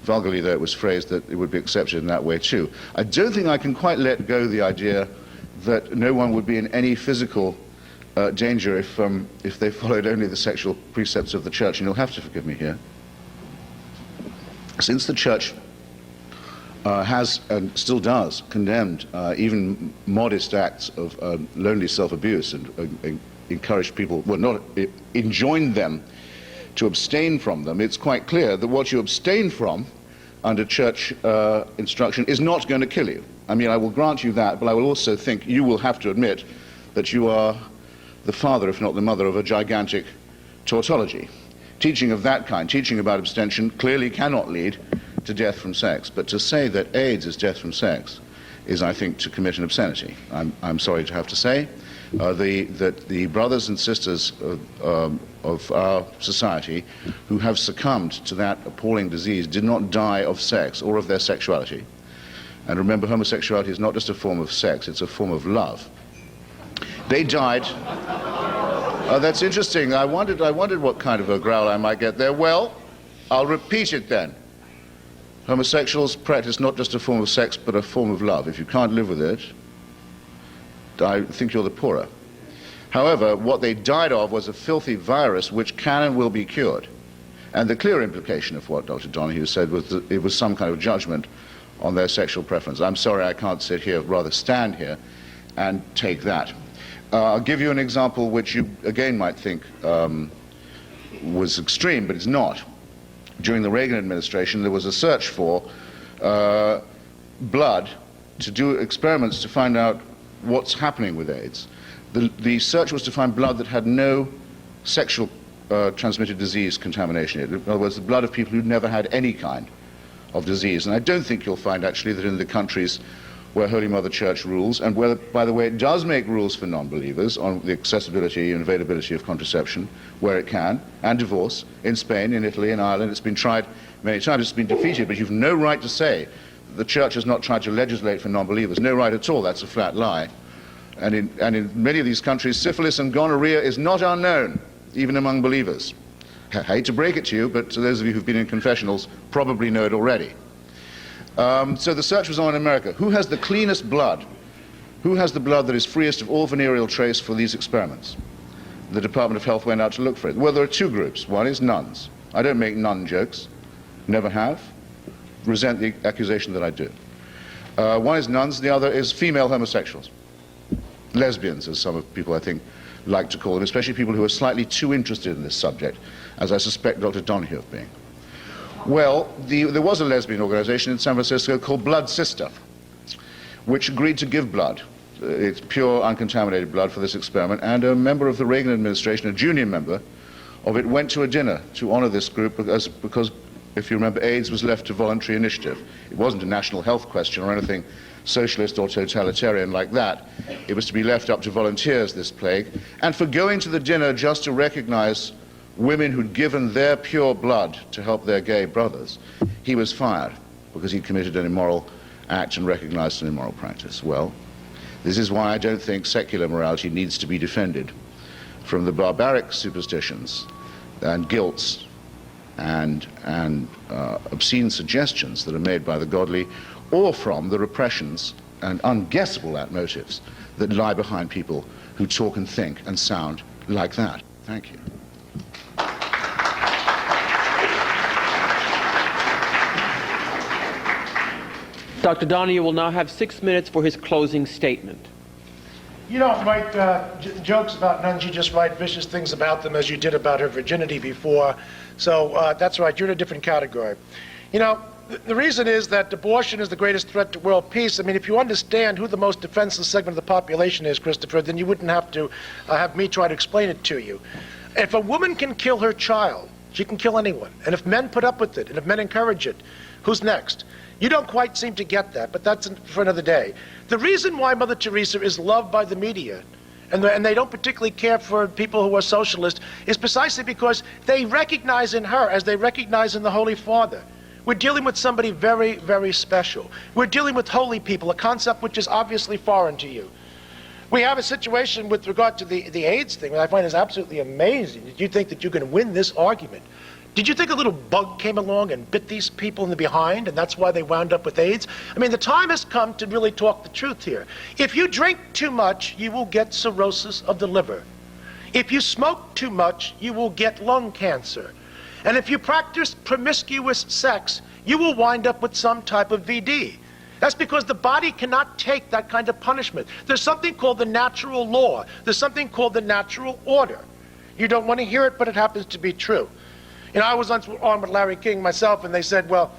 [SPEAKER 4] vulgarly though it was phrased, that it would be accepted in that way too. I don't think I can quite let go the idea that no one would be in any physical danger if they followed only the sexual precepts of the Church, and you'll have to forgive me here. Since the Church has and still does condemned even modest acts of lonely self-abuse and encouraged people, well, not enjoined them to abstain from them, it's quite clear that what you abstain from under church instruction is not going to kill you. I mean, I will grant you that, but I will also think you will have to admit that you are the father, if not the mother, of a gigantic tautology. Teaching of that kind, teaching about abstention, clearly cannot lead to death from sex. But to say that AIDS is death from sex is, I think, to commit an obscenity. I'm sorry to have to say that the brothers and sisters of our society who have succumbed to that appalling disease did not die of sex or of their sexuality. And remember, homosexuality is not just a form of sex, it's a form of love. They died. That's interesting. I wondered what kind of a growl I might get there. Well, I'll repeat it then. Homosexuals practice not just a form of sex, but a form of love. If you can't live with it, I think you're the poorer. However, what they died of was a filthy virus which can and will be cured. And the clear implication of what Dr. Donohue said was that it was some kind of judgment on their sexual preference. I'm sorry I can't sit here, rather stand here, and take that. I'll give you an example which you, again, might think was extreme, but it's not. During the Reagan administration, there was a search for blood to do experiments to find out what's happening with AIDS. The search was to find blood that had no sexual transmitted disease contamination in it. In other words, the blood of people who'd never had any kind of disease. And I don't think you'll find, actually, that in the countries where Holy Mother Church rules, and where, by the way, it does make rules for non-believers on the accessibility and availability of contraception, where it can, and divorce, in Spain, in Italy, in Ireland. It's been tried many times, it's been defeated, but you've no right to say that the Church has not tried to legislate for non-believers. No right at all, that's a flat lie. And in many of these countries, syphilis and gonorrhea is not unknown, even among believers. I hate to break it to you, but to those of you who've been in confessionals probably know it already. So the search was on in America. Who has the cleanest blood? Who has the blood that is freest of all venereal trace for these experiments? The Department of Health went out to look for it. Well, there are two groups. One is nuns. I don't make nun jokes. Never have. Resent the accusation that I do. One is nuns, the other is female homosexuals. Lesbians, as some of people, I think, like to call them, especially people who are slightly too interested in this subject, as I suspect Dr. Donohue of being. Well, there was a lesbian organization in San Francisco called Blood Sister, which agreed to give blood. It's pure, uncontaminated blood for this experiment, and a member of the Reagan administration, a junior member of it, went to a dinner to honor this group because If you remember, AIDS was left to voluntary initiative. It wasn't a national health question or anything socialist or totalitarian like that. It was to be left up to volunteers, this plague. And for going to the dinner just to recognize women who'd given their pure blood to help their gay brothers, he was fired because he'd committed an immoral act and recognized an immoral practice. Well, this is why I don't think secular morality needs to be defended from the barbaric superstitions and guilts and obscene suggestions that are made by the godly, or from the repressions and unguessable motives that lie behind people who talk and think and sound like that. Thank you.
[SPEAKER 2] Dr. Donohue will now have 6 minutes for his closing statement.
[SPEAKER 3] You don't write jokes about nuns, you just write vicious things about them as you did about her virginity before. So that's right, you're in a different category. You know, the reason is that abortion is the greatest threat to world peace. I mean, if you understand who the most defenseless segment of the population is, Christopher, then you wouldn't have to have me try to explain it to you. If a woman can kill her child, she can kill anyone. And if men put up with it, and if men encourage it, who's next? You don't quite seem to get that, but that's for another day. The reason why Mother Teresa is loved by the media, and they don't particularly care for people who are socialist, is precisely because they recognize in her, as they recognize in the Holy Father, we're dealing with somebody very, very special. We're dealing with holy people, a concept which is obviously foreign to you. We have a situation with regard to the AIDS thing that I find is absolutely amazing. Did you think that you can win this argument? Did you think a little bug came along and bit these people in the behind, and that's why they wound up with AIDS? I mean, the time has come to really talk the truth here. If you drink too much, you will get cirrhosis of the liver. If you smoke too much, you will get lung cancer. And if you practice promiscuous sex, you will wind up with some type of VD. That's because the body cannot take that kind of punishment. There's something called the natural law. There's something called the natural order. You don't want to hear it, but it happens to be true. You know, I was on with Larry King myself, and they said, well,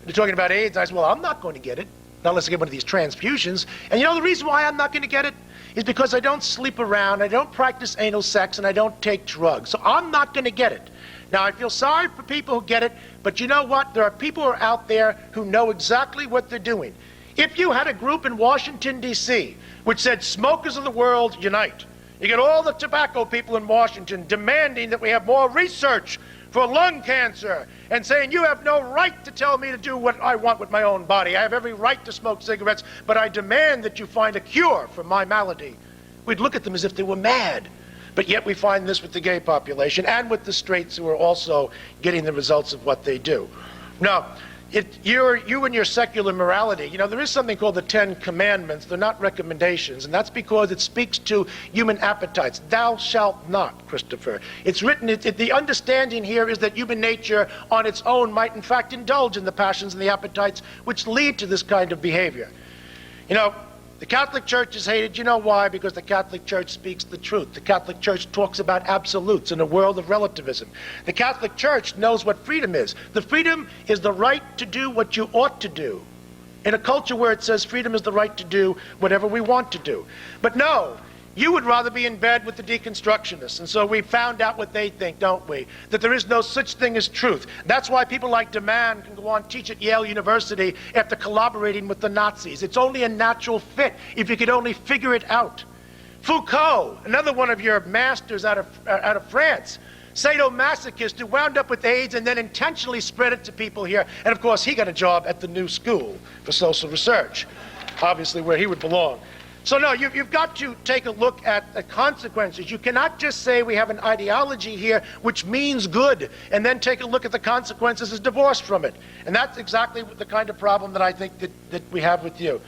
[SPEAKER 3] they're talking about AIDS. I said, well, I'm not going to get it, not unless I get one of these transfusions. And you know the reason why I'm not going to get it is because I don't sleep around, I don't practice anal sex, and I don't take drugs. So I'm not going to get it. Now, I feel sorry for people who get it, but you know what? There are people who are out there who know exactly what they're doing. If you had a group in Washington, D.C., which said, smokers of the world, unite. You get all the tobacco people in Washington demanding that we have more research for lung cancer and saying, you have no right to tell me to do what I want with my own body. I have every right to smoke cigarettes, but I demand that you find a cure for my malady. We'd look at them as if they were mad. But yet we find this with the gay population and with the straights who are also getting the results of what they do. Now, you and your secular morality, you know, there is something called the 10 Commandments. They're not recommendations, and that's because it speaks to human appetites. Thou shalt not, Christopher. It's written, the understanding here is that human nature on its own might in fact indulge in the passions and the appetites which lead to this kind of behavior. You know, the Catholic Church is hated. You know why? Because the Catholic Church speaks the truth. The Catholic Church talks about absolutes in a world of relativism. The Catholic Church knows what freedom is. The freedom is the right to do what you ought to do. In a culture where it says freedom is the right to do whatever we want to do. But no, you would rather be in bed with the deconstructionists. And so we found out what they think, don't we? That there is no such thing as truth. That's why people like DeMann can go on teach at Yale University after collaborating with the Nazis. It's only a natural fit if you could only figure it out. Foucault, another one of your masters out of France, sadomasochist who wound up with AIDS and then intentionally spread it to people here. And of course, he got a job at the New School for Social Research, obviously where he would belong. So no, you've got to take a look at the consequences. You cannot just say we have an ideology here which means good and then take a look at the consequences as divorced from it. And that's exactly the kind of problem that I think that we have with you.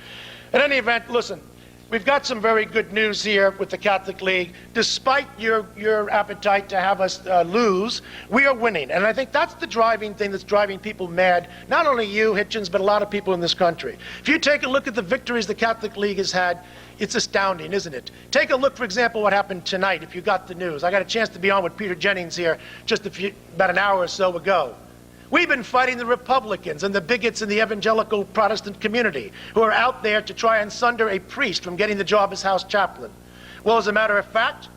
[SPEAKER 3] In any event, listen, we've got some very good news here with the Catholic League. Despite your appetite to have us lose, we are winning. And I think that's the driving thing that's driving people mad. Not only you, Hitchens, but a lot of people in this country. If you take a look at the victories the Catholic League has had, it's astounding, isn't it? Take a look, for example, what happened tonight, if you got the news. I got a chance to be on with Peter Jennings here just about an hour or so ago. We've been fighting the Republicans and the bigots in the evangelical Protestant community who are out there to try and sunder a priest from getting the job as house chaplain. Well, as a matter of fact,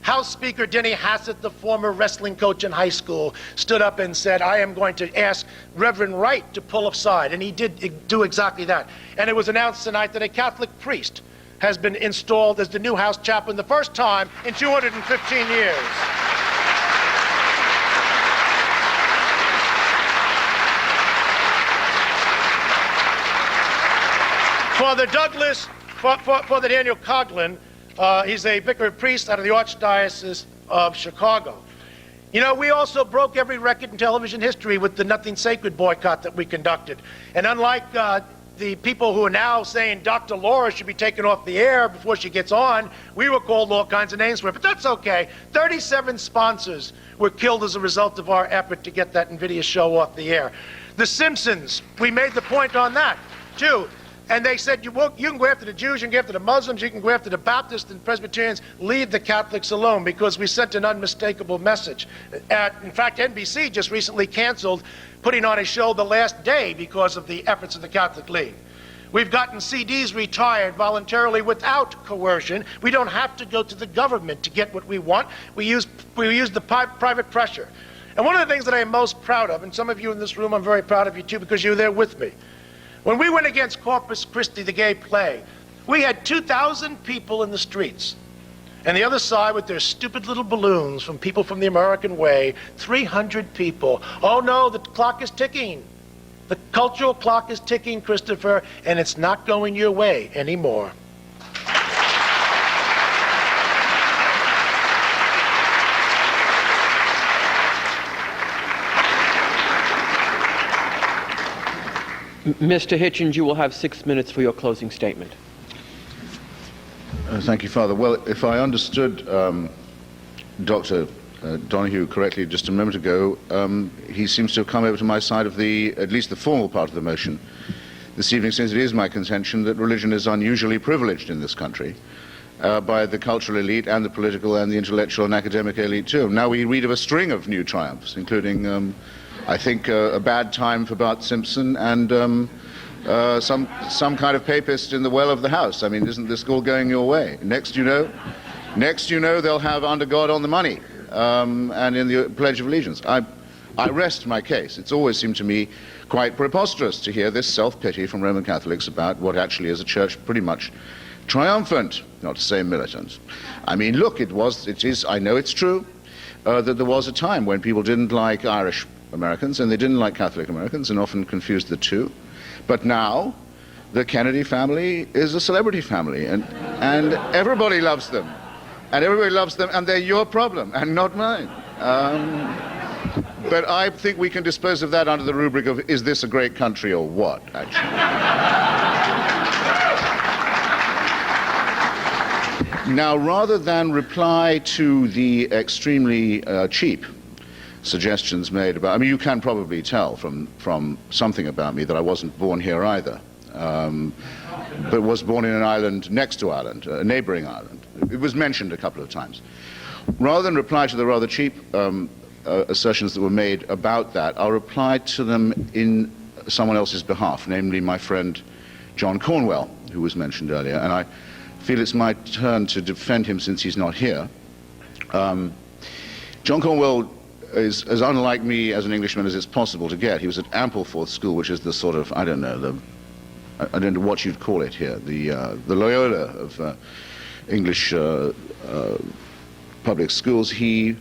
[SPEAKER 3] House Speaker Denny Hassett, the former wrestling coach in high school, stood up and said, I am going to ask Reverend Wright to pull aside. And he did do exactly that. And it was announced tonight that a Catholic priest has been installed as the new House chaplain, the first time in 215 years. Father Daniel Coughlin, he's a vicar of priest out of the Archdiocese of Chicago. You know, we also broke every record in television history with the Nothing Sacred boycott that we conducted. And unlike the people who are now saying Dr. Laura should be taken off the air before she gets on, we were called all kinds of names for it, but that's okay. 37 sponsors were killed as a result of our effort to get that invidious show off the air. The Simpsons, we made the point on that, too. And they said, you can go after the Jews, you can go after the Muslims, you can go after the Baptists and Presbyterians, leave the Catholics alone, because we sent an unmistakable message. In fact, NBC just recently canceled putting on a show The Last Day because of the efforts of the Catholic League. We've gotten CDs retired voluntarily without coercion. We don't have to go to the government to get what we want. We use the private pressure. And one of the things that I am most proud of, and some of you in this room, I'm very proud of you too, because you were there with me. When we went against Corpus Christi, the gay plague, we had 2,000 people in the streets. And the other side, with their stupid little balloons from people from the American way, 300 people. Oh no, the clock is ticking. The cultural clock is ticking, Christopher, and it's not going your way anymore.
[SPEAKER 2] Mr. Hitchens, you will have 6 minutes for your closing statement.
[SPEAKER 4] Thank you, Father. Well, if I understood Dr. Donohue correctly just a moment ago, he seems to have come over to my side of at least the formal part of the motion this evening, since it is my contention that religion is unusually privileged in this country by the cultural elite and the political and the intellectual and academic elite too. Now we read of a string of new triumphs, including I think a bad time for Bart Simpson and some kind of papist in the well of the house. I mean, isn't this all going your way? Next you know, they'll have Under God on the Money and in the Pledge of Allegiance. I rest my case. It's always seemed to me quite preposterous to hear this self-pity from Roman Catholics about what actually is a church pretty much triumphant, not to say militant. I mean, look, it is, I know it's true, that there was a time when people didn't like Irish Americans and they didn't like Catholic Americans and often confused the two. But now the Kennedy family is a celebrity family and everybody loves them. And everybody loves them and they're your problem and not mine. But I think we can dispose of that under the rubric of, is this a great country or what, actually? Now, rather than reply to the extremely cheap suggestions made about, I mean, you can probably tell from something about me that I wasn't born here either, but was born in an island next to Ireland, a neighboring island. It was mentioned a couple of times. Rather than reply to the rather cheap assertions that were made about that, I'll reply to them in someone else's behalf, namely my friend John Cornwell, who was mentioned earlier, and I feel it's my turn to defend him since he's not here. John Cornwell is as unlike me as an Englishman as it's possible to get. He was at Ampleforth School, which is the sort of, I don't know what you'd call it here, the Loyola of English public schools. He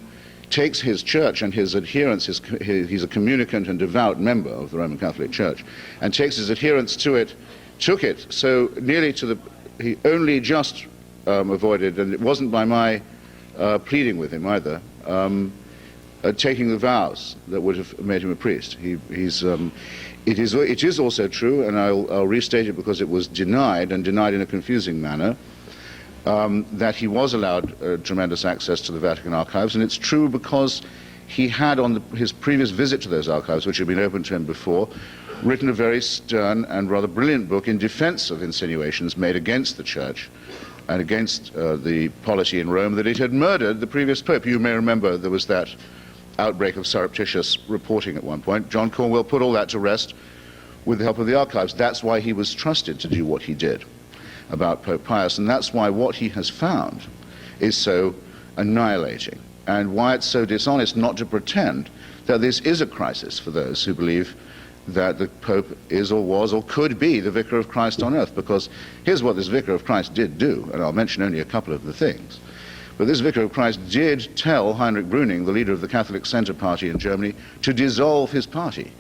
[SPEAKER 4] takes his church and his adherents, he's a communicant and devout member of the Roman Catholic Church, and takes his adherents to it, took it so nearly to the, he only just avoided, and it wasn't by my pleading with him either, taking the vows that would have made him a priest. It is also true, and I'll restate it because it was denied, and denied in a confusing manner, that he was allowed tremendous access to the Vatican archives, and it's true because he had, on his previous visit to those archives, which had been open to him before, written a very stern and rather brilliant book in defense of insinuations made against the Church and against the polity in Rome that it had murdered the previous Pope. You may remember there was that outbreak of surreptitious reporting at one point. John Cornwell put all that to rest with the help of the archives. That's why he was trusted to do what he did about Pope Pius, and that's why what he has found is so annihilating, and why it's so dishonest not to pretend that this is a crisis for those who believe that the Pope is or was or could be the Vicar of Christ on earth. Because here's what this Vicar of Christ did do, and I'll mention only a couple of the things. But this Vicar of Christ did tell Heinrich Brüning, the leader of the Catholic Center Party in Germany, to dissolve his party,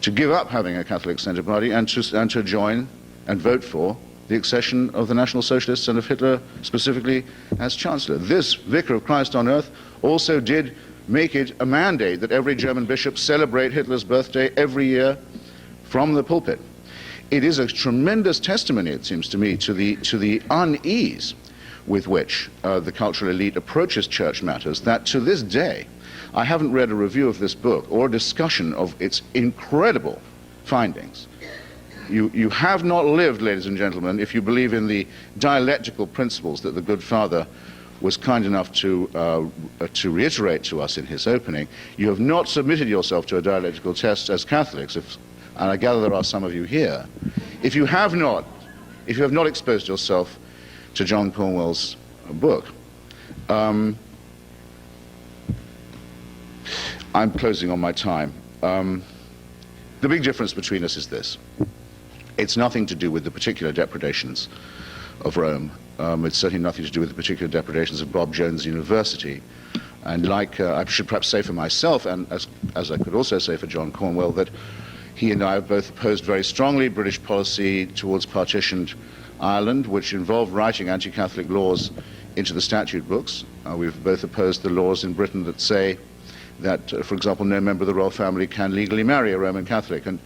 [SPEAKER 4] to give up having a Catholic Center Party, and to join and vote for the accession of the National Socialists and of Hitler specifically as Chancellor. This Vicar of Christ on earth also did make it a mandate that every German bishop celebrate Hitler's birthday every year from the pulpit. It is a tremendous testimony, it seems to me, to the unease with which the cultural elite approaches church matters, that to this day, I haven't read a review of this book or a discussion of its incredible findings. You have not lived, ladies and gentlemen, if you believe in the dialectical principles that the good father was kind enough to reiterate to us in his opening. You have not submitted yourself to a dialectical test as Catholics, and I gather there are some of you here. If you have not exposed yourself to John Cornwell's book, I'm closing on my time. The big difference between us is this. It's nothing to do with the particular depredations of Rome. It's certainly nothing to do with the particular depredations of Bob Jones University. And like I should perhaps say for myself, and as I could also say for John Cornwell, that he and I have both opposed very strongly British policy towards partitioned Ireland, which involved writing anti-Catholic laws into the statute books. We've both opposed the laws in Britain that say that, for example, no member of the royal family can legally marry a Roman Catholic. And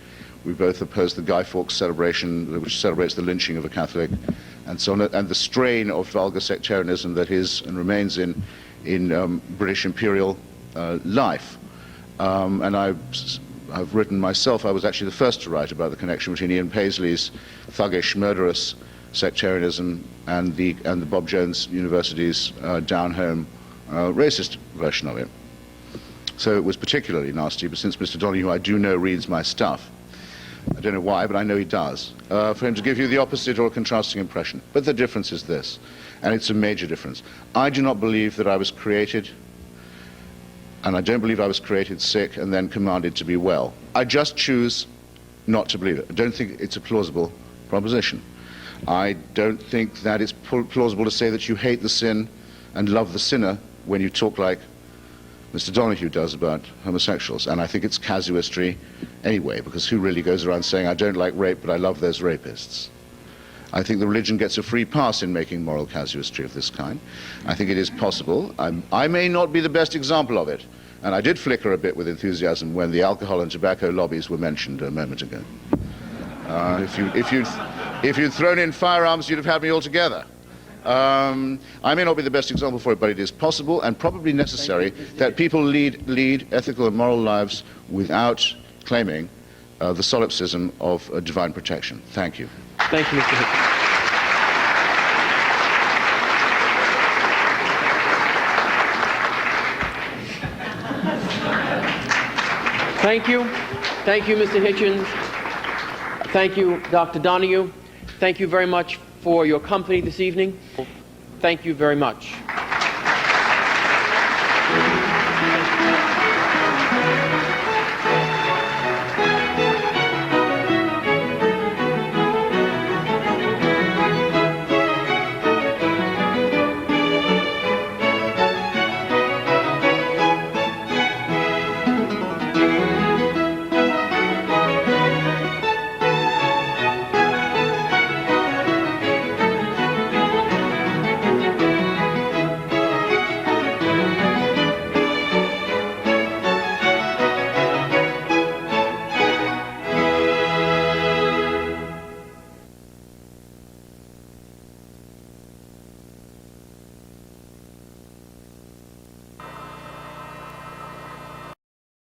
[SPEAKER 4] we both opposed the Guy Fawkes celebration, which celebrates the lynching of a Catholic, and so on, and the strain of vulgar sectarianism that is and remains in British imperial life. And I've written myself, I was actually the first to write about the connection between Ian Paisley's thuggish, murderous sectarianism and the Bob Jones University's down-home racist version of it. So it was particularly nasty, but since Mr. Donohue, I do know, reads my stuff, I don't know why, but I know he does, for him to give you the opposite or a contrasting impression. But the difference is this, and it's a major difference. I do not believe that I was created, and I don't believe I was created sick and then commanded to be well. I just choose not to believe it. I don't think it's a plausible proposition. I don't think that it's plausible to say that you hate the sin and love the sinner when you talk like Mr. Donohue does about homosexuals. And I think it's casuistry anyway, because who really goes around saying, I don't like rape, but I love those rapists? I think the religion gets a free pass in making moral casuistry of this kind. I think it is possible. I may not be the best example of it, and I did flicker a bit with enthusiasm when the alcohol and tobacco lobbies were mentioned a moment ago. If you'd thrown in firearms, you'd have had me altogether. I may not be the best example for it, but it is possible and probably necessary that people lead ethical and moral lives without claiming the solipsism of divine protection. Thank you.
[SPEAKER 2] Thank you, Mr. Hitchens. Thank you. Thank you, Mr. Hitchens. Thank you, Dr. Donohue. Thank you very much for your company this evening. Thank you very much.